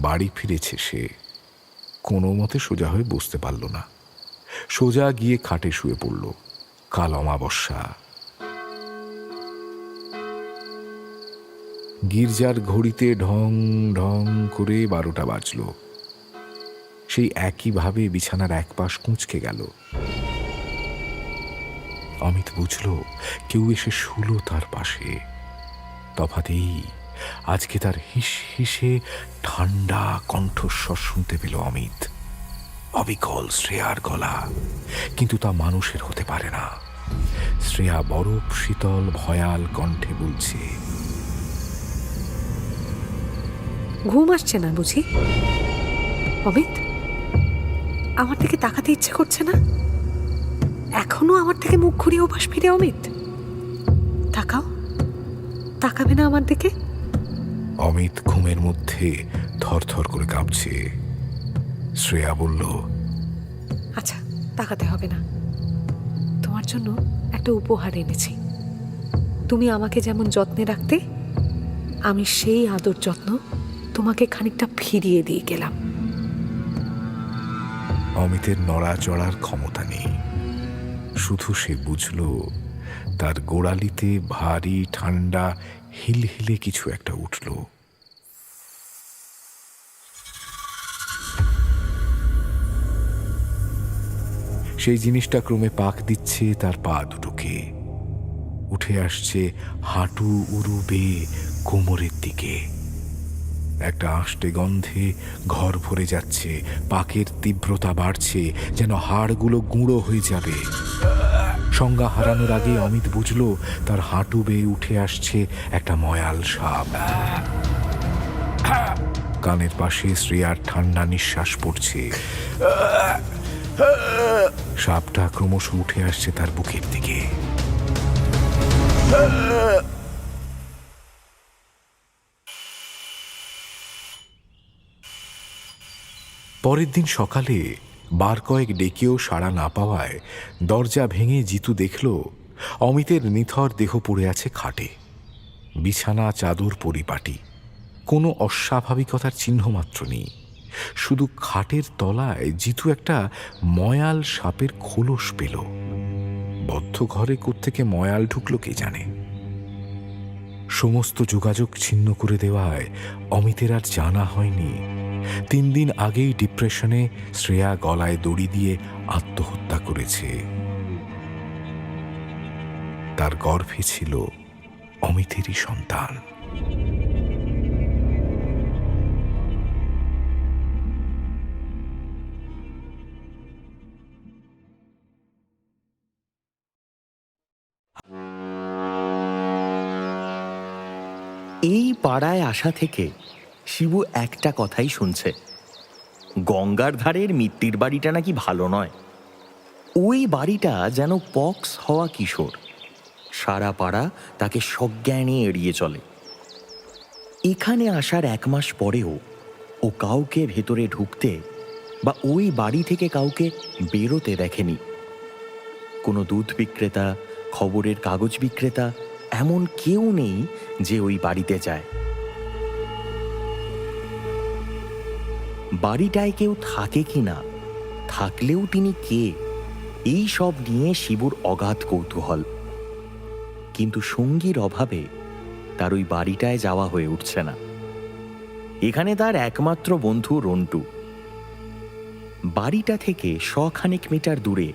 বাড়ি ফিরেছে সে। কোনো মতে সোজা হয়ে বসতে পারল না। সোজা গিয়ে খাটে শুয়ে পড়ল। কাল অমাবস্যা। গির্জার ঘড়িতে ঢং ঢং করে 12টা বাজল। সেই একইভাবে বিছানার এক পাশ কুঁচকে গেল। অমিত বুঝল কেউ এসে শুলো তার পাশে। তফাতেই আজকে তার হিস হিসে ঠান্ডা কণ্ঠস্বর শুনতে পেল অমিত। অবিকল শ্রেয়ার গলা, কিন্তু তা মানুষের হতে পারে না। শ্রেয়া বরফ শীতল ভয়াল কণ্ঠে বলছে, ঘুম আসছে না বুঝি? অমিত, আমার দিকে তাকাতে ইচ্ছে করছে না? এখনো আমার থেকে মুখ ঘুরিয়ে ওপাশ ফিরে? অমিত, তাকাও, তাকাবে না আমার দিকে? অমিত ঘুমের মধ্যে থরথর করে কাঁপছে। শ্রেয়া বলল, আচ্ছা, তাকাতে হবে না। তোমার জন্য একটা উপহার এনেছি। তুমি আমাকে যেমন যত্নে রাখতে, আমি সেই আদর যত্ন তোমাকে খানিকটা ফিরিয়ে দিয়ে গেলাম। অমিতের নড়াচড়ার ক্ষমতা নেই। শুধু সে বুঝল তার গোড়ালিতে ভারী ঠান্ডা হিলহিলে কিছু একটা উঠল। সেই জিনিসটা ক্রমে পাক দিচ্ছে তার পা দুটোকে। উঠে আসছে হাঁটু উরু বেয়ে কোমরের দিকে। একটা আষ্টে গন্ধে ঘর ভরে যাচ্ছে। পাকের তীব্রতা বাড়ছে, যেন হাড়গুলো গুঁড়ো হয়ে যাবে। সংজ্ঞা হারানোর আগে অমিত বুঝল তার হাঁটু বেয়ে উঠে আসছে একটা ময়াল সাপ। কানের পাশে শ্রেয়ার ঠান্ডা নিঃশ্বাস পড়ছে। সাপটা ক্রমশ উঠে আসছে তার বুকের দিকে। পরের দিন সকালে বার কয়েক ডেকেও সাড়া না পাওয়ায় দরজা ভেঙে জিতু দেখল অমিতের নিথর দেহ পড়ে আছে খাটে। বিছানা চাদর পরিপাটি, কোনো অস্বাভাবিকতার চিহ্ন মাত্র নেই। শুধু খাটের তলায় জিতু একটা ময়াল সাপের খোলস পেল। বদ্ধ ঘরে কোত্থেকে ময়াল ঢুকলো কে জানে। সমস্ত যোগাযোগ ছিন্ন করে দেওয়ায় অমিতের আর জানা হয়নি 3 দিন আগেই ডিপ্রেশনে শ্রেয়া গলায় দড়ি দিয়ে আত্মহত্যা করেছে। তার গর্ভে ছিল অমিতেরই সন্তান। এই পাড়ায় আসা থেকে শিবু একটা কথাই শুনছে, গঙ্গার ধারের মিত্তির বাড়িটা নাকি ভালো নয়। ওই বাড়িটা যেন পক্স হওয়া কিশোর, সারা পাড়া তাকে সজ্ঞানে এড়িয়ে চলে। এখানে আসার 1 মাস পরেও ও কাউকে ভেতরে ঢুকতে বা ওই বাড়ি থেকে কাউকে বেরোতে দেখেনি। কোনো দুধ বিক্রেতা, খবরের কাগজ বিক্রেতা এমন কেউ নেই যে ওই বাড়িতে যায়। বাড়িটায় কেউ থাকে কি না, থাকলেও তিনি কে, এই সব নিয়ে শিবুর অগাধ কৌতূহল। কিন্তু সঙ্গীর অভাবে তার ওই বাড়িটায় যাওয়া হয়ে উঠছে না। এখানে তার একমাত্র বন্ধু রন্টু। বাড়িটা থেকে 100 খানেক মিটার দূরে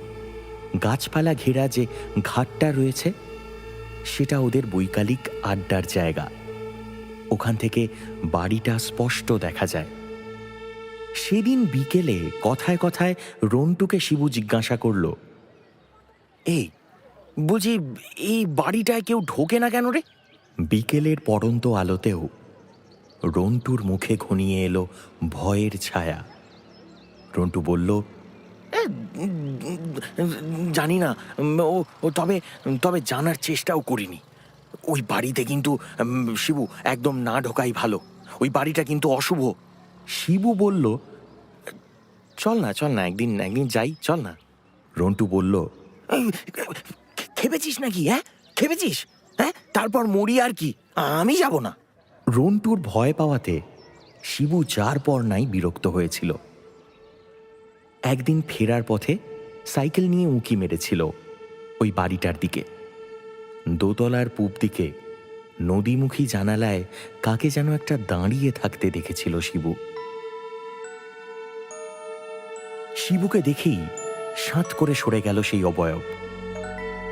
গাছপালা ঘেরা যে ঘাটটা রয়েছে, সেটা ওদের বৈকালিক আড্ডার জায়গা। ওখান থেকে বাড়িটা স্পষ্ট দেখা যায়। সেদিন বিকেলে কথায় কথায় রন্টুকে শিবু জিজ্ঞাসা করল, এই বুঝি এই বাড়িটায় কেউ ঢোকে না কেন রে? বিকেলের পড়ন্ত আলোতেও রন্টুর মুখে ঘনিয়ে এলো ভয়ের ছায়া। রন্টু বলল, জানি না, ও তবে তবে জানার চেষ্টাও করিনি। ওই বাড়িতে কিন্তু শিবু একদম না ঢোকাই ভালো। ওই বাড়িটা কিন্তু অশুভ। শিবু বলল, চল না একদিন যাই, চল না। রন্টু বলল, খেপেছিস নাকি? খেপেছিস? তারপর মরি আর কি, আমি যাব না। রন্টুর ভয় পাওয়াতে শিবু যার পর নাই বিরক্ত হয়েছিল। একদিন ফেরার পথে সাইকেল নিয়ে উঁকি মেরেছিল ওই বাড়িটার দিকে। দোতলার পূব দিকে নদীমুখী জানালায় কাকে যেন একটা দাঁড়িয়ে থাকতে দেখেছিল শিবু। শিবুকে দেখেই সাঁত করে সরে গেল সেই অবয়ব।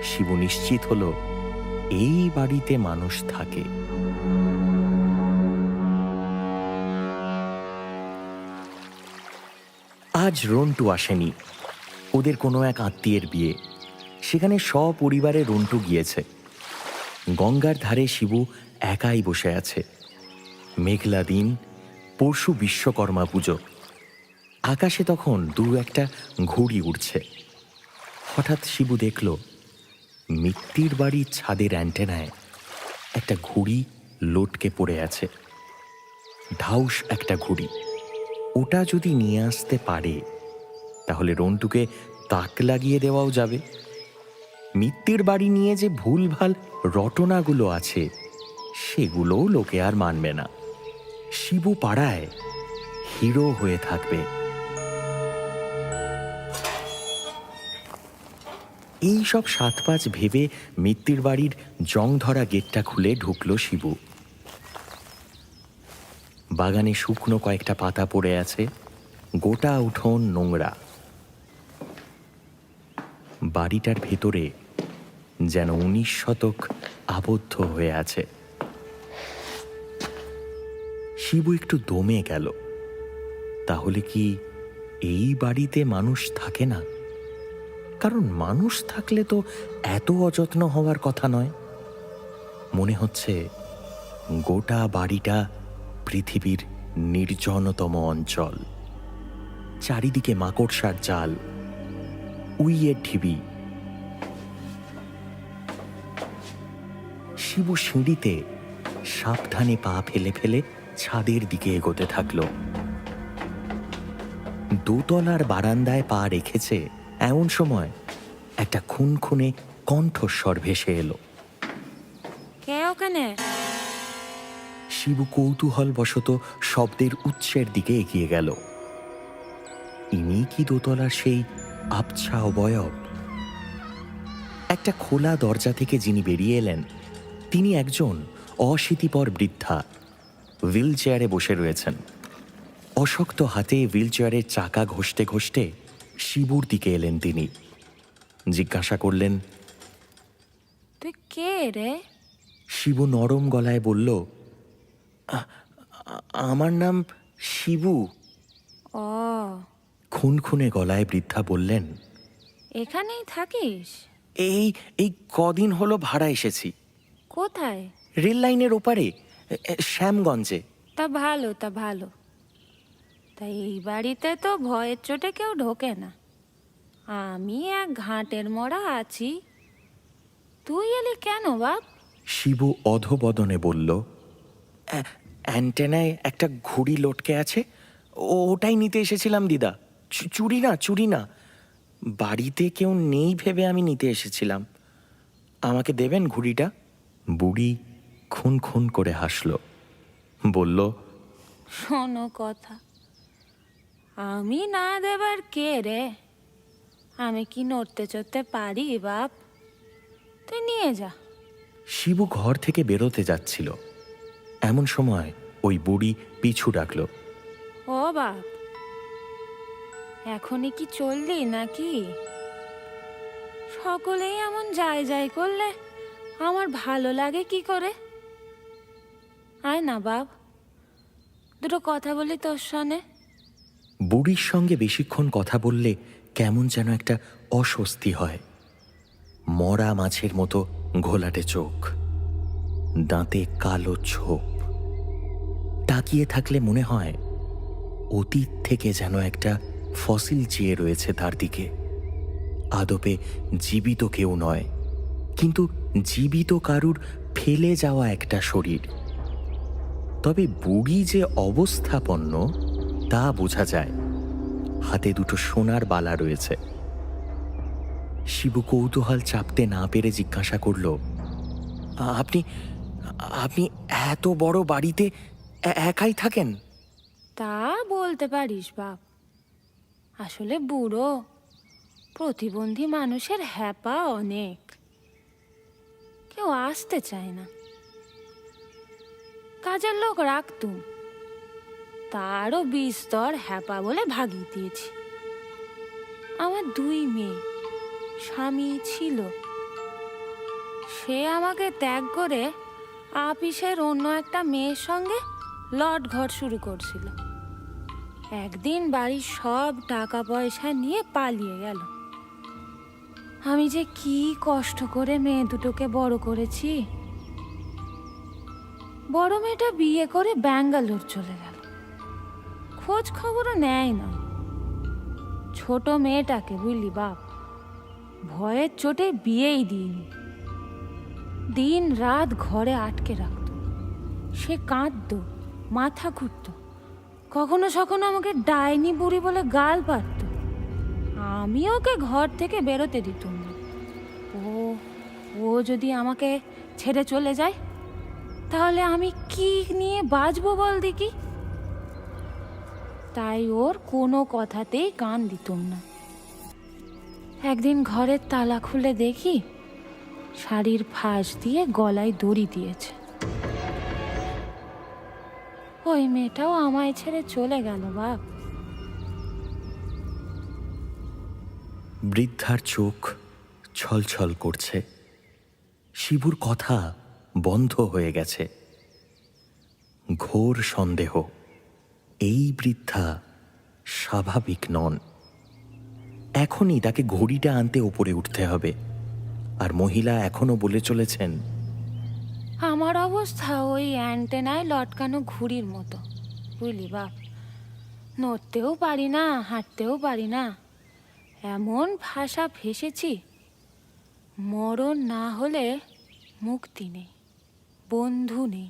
শিবু নিশ্চিত হলো এই বাড়িতে মানুষ থাকে। আজ রন্টু আসেনি। ওদের কোনো এক আত্মীয়ের বিয়ে, সেখানে সপরিবারে রন্টু গিয়েছে। গঙ্গার ধারে শিবু একাই বসে আছে। মেঘলা দিন, পরশু বিশ্বকর্মা পুজো। আকাশে তখন 2-1টা ঘুড়ি উড়ছে। হঠাৎ শিবু দেখল মিত্তির বাড়ির ছাদের অ্যান্টেনায় একটা ঘুড়ি লটকে পড়ে আছে। ঢাউস একটা ঘুড়ি। ওটা যদি নিয়ে আসতে পারে তাহলে রন্টুকে তাক লাগিয়ে দেওয়াও যাবে। মিত্তির বাড়ি নিয়ে যে ভুলভাল রটনাগুলো আছে সেগুলোও লোকে আর মানবে না। শিবু পাড়ায় হিরো হয়ে থাকবে। এই সব 7-5 ভেবে মিত্তির বাড়ির জং ধরা গেটটা খুলে ঢুকল শিবু। বাগানে শুকনো কয়েকটা পাতা পড়ে আছে, গোটা উঠোন নোংরা। বাড়িটার ভেতরে যেন 19 শতক আবদ্ধ হয়ে আছে। শিবু একটু দমে গেল। তাহলে কি এই বাড়িতে মানুষ থাকে না? কারণ মানুষ থাকলে তো এত অযত্ন হওয়ার কথা নয়। মনে হচ্ছে গোটা বাড়িটা পৃথিবীর নির্জনতম অঞ্চল। চারিদিকে মাকড়সার জাল, উইয়ের ঢিবি। শিবু সিঁড়িতে সাবধানে পা ফেলে ফেলে ছাদের দিকে এগোতে থাকল। দোতলার বারান্দায় পা রেখেছে এমন সময় একটা খুনখুনে কণ্ঠস্বর ভেসে এলো। কে ওখানে? শিবু কৌতূহলবশত শব্দের উৎসের দিকে এগিয়ে গেল। ইনি কি দোতলার সেই আবছা অবয়ব? একটা খোলা দরজা থেকে যিনি বেরিয়ে এলেন তিনি একজন অশীতিপর বৃদ্ধা, হুইল চেয়ারে বসে রয়েছেন। অশক্ত হাতে হুইল চেয়ারের চাকা ঘষতে ঘষতে শিবুর দিকে এলেন তিনি। জিজ্ঞাসা করলেন, তুই কে রে? শিবু নরম গলায় বলল, আমার নাম শিবু। ও, খুনখুনে গলায় বৃদ্ধা বললেন, এখানেই থাকিস? এই এই কদিন হলো ভাড়া এসেছি। কোথায়? রেল লাইনের ওপারে, শ্যামগঞ্জে। তা ভালো, তা ভালো। তা এই বাড়িতে তো ভয়ের চোটে কেউ ঢোকে না। আমি এক ঘাটের মরা আছি। তুই এলি কেন বাপ? শিবু অধবদনে বলল, অ্যান্টেনায় একটা ঘুড়ি লটকে আছে, ওটাই নিতে এসেছিলাম দিদা। চুরি না, চুরি না। বাড়িতে কেউ নেই ভেবে আমি নিতে এসেছিলাম। আমাকে দেবেন ঘুড়িটা? বুড়ি খুন খুন করে হাসল, বলল, শোনো কথা, আমি না দেবার কে রে? আমি কি নড়তে চড়তে পারি বাপ? তুই নিয়ে যা। শিবু ঘর থেকে বেরোতে যাচ্ছিল এমন সময় ওই বুড়ি পিছু ডাকল, ও বাপ, এখনই কি চললি নাকি? সকলেই এমন যায় যায় করলে আমার ভালো লাগে কি করে? আয় না বাপ, দুটো কথা বলি তোর সনে। বুড়ির সঙ্গে বেশিক্ষণ কথা বললে কেমন যেন একটা অস্বস্তি হয়। মরা মাছের মতো ঘোলাটে চোখ, দাঁতে কালো ছোপ। তাকিয়ে থাকলে মনে হয় অতীত থেকে যেন একটা ফসিল চেয়ে রয়েছে তার দিকে। আদপে জীবিত কেউ নয়, কিন্তু জীবিত কারুর ফেলে যাওয়া একটা শরীর। তবে বুড়ি যে অবস্থাপন্ন তা বোঝা যায়। হাতে দুটো সোনার বালা রয়েছে। শিবু কৌতূহল চাপতে না পেরে জিজ্ঞাসা করল, আপনি আপনি এত বড় বাড়িতে একাই থাকেন? তা বলতে পারিস বাপ। আসলে বুড়ো, প্রতিবন্ধী মানুষের হ্যাপা অনেক, কেউ আসতে চায় না। কাজের লোক রাখতুম, তারও বিস্তর হ্যাপা বলে ভাগিয়ে দিয়েছি। আমার 2 মেয়ে, স্বামী ছিল, সে আমাকে ত্যাগ করে আপিসের অন্য একটা মেয়ের সঙ্গে লট ঘর শুরু করছিল। একদিন বাড়ির সব টাকা পয়সা নিয়ে পালিয়ে গেল। আমি যে কি কষ্ট করে মেয়ে দুটোকে বড় করেছি। বড় মেয়েটা বিয়ে করে ব্যাঙ্গালোর চলে গেল, খোঁজ খবরও নেয় না। ছোট মেয়েটাকে বুঝলি বাপ, ভয়ের চোটে বিয়েই দিইনি। দিন রাত ঘরে আটকে রাখত। সে কাঁদত, মাথা ঘুরত, কখনো সখনো আমাকে ডাইনি বুড়ি বলে গাল পারত। আমি ওকে ঘর থেকে বেরোতে দিতাম না। ও যদি আমাকে ছেড়ে চলে যায় তাহলে আমি কি নিয়ে বাঁচবো বল দেখি? তাই ওর কোনো কথাতেই কান দিতাম না। একদিন ঘরের তালা খুলে দেখি শাড়ির ফাঁস দিয়ে গলায় দড়ি দিয়েছে। ওই মেয়েটাও আমায় ছেড়ে চলে গেল বাপ। বৃদ্ধার চোখ ছলছল করছে। শিবুর কথা বন্ধ হয়ে গেছে। ঘোর সন্দেহ, এই বৃদ্ধা স্বাভাবিক নন। এখনই তাকে ঘড়িটা আনতে ওপরে উঠতে হবে। আর মহিলা এখনো বলে চলেছেন, আমার অবস্থা ওই অ্যান্টেনায় লটকানো ঘুড়ির মতো। বুঝলি বাপ, নড়তেও পারি না, হাঁটতেও পারি না, এমন ভাষা ফেসেছি, মরণ না হলে মুক্তি নেই, বন্ধু নেই,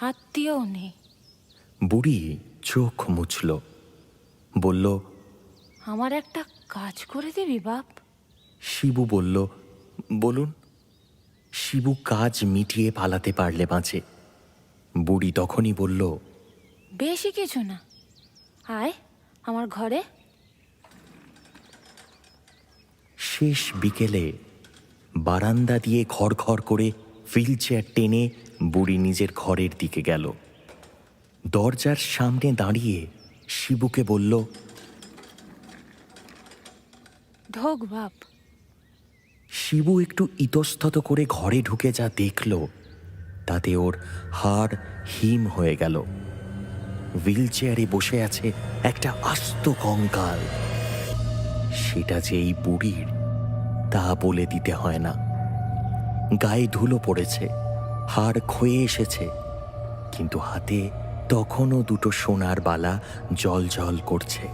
আত্মীয় নেই। বুড়ি চোখ মুছল, বলল, আমার একটা কাজ করে দিবি বাপ? শিবু বলল, বলুন। শিবু কাজ মিটিয়ে পালাতে পারলে বাঁচে। বুড়ি তখনই বলল, বেশি কিছু না, আয় আমার ঘরে। শেষ বিকেলে বারান্দা দিয়ে ঘর করে হুইল চেয়ার টেনে বুড়ি নিজের ঘরের দিকে গেল। দরজার সামনে দাঁড়িয়ে শিবুকে বলল, ঢোক বাপ। শিবু একটু ইতস্তত করে ঘরে ঢুকে যা দেখল তাতে ওর হাড় হিম হয়ে গেল। হুইল চেয়ারে বসে আছে একটা আস্ত কঙ্কাল। সেটা যে এই বুড়ির তা বলে দিতে হয় না। গায়ে ধুলো পড়েছে, হাড় ক্ষয়ে এসেছে, কিন্তু হাতে তখনও দুটো সোনার বালা জল জল করছে।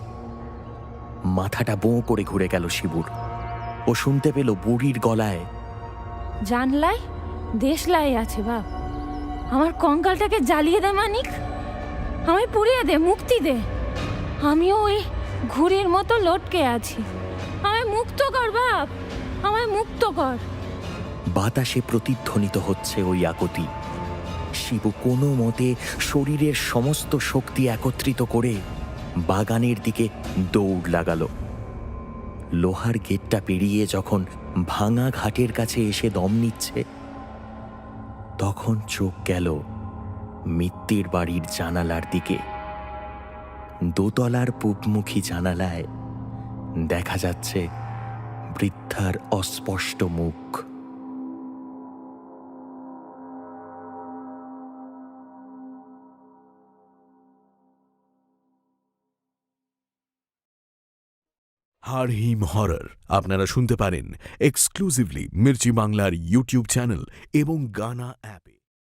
মাথাটা বোঁ করে ঘুরে গেল শিবুর। ও শুনতে পেল বুড়ির গলায়, জানলাই দেশলাই আছে বাপ, আমার কঙ্কালটাকে জ্বালিয়ে দে মানিক, আমায় পুড়িয়ে দে, মুক্তি দে, আমিও ওই ঘুড়ির মতো লটকে আছি, আমায় মুক্ত কর বাপ, আমায় মুক্ত কর। বাতাসে প্রতিধ্বনিত হচ্ছে ওই আকুতি। শিবু কোনো মতে শরীরের সমস্ত শক্তি একত্রিত করে বাগানের দিকে দৌড় লাগালো। লোহার গেটটা পেরিয়ে যখন ভাঙা ঘাটের কাছে এসে দম নিচ্ছে, তখন চোখ গেল মিত্তির বাড়ির জানালার দিকে। দোতলার পূবমুখী জানালায় দেখা যাচ্ছে বৃদ্ধার অস্পষ্ট মুখ। হাড়হিম হরর আপনারা শুনতে পারেন এক্সক্লুসিভলি মির্চি বাংলার ইউটিউব চ্যানেল এবং গানা অ্যাপে।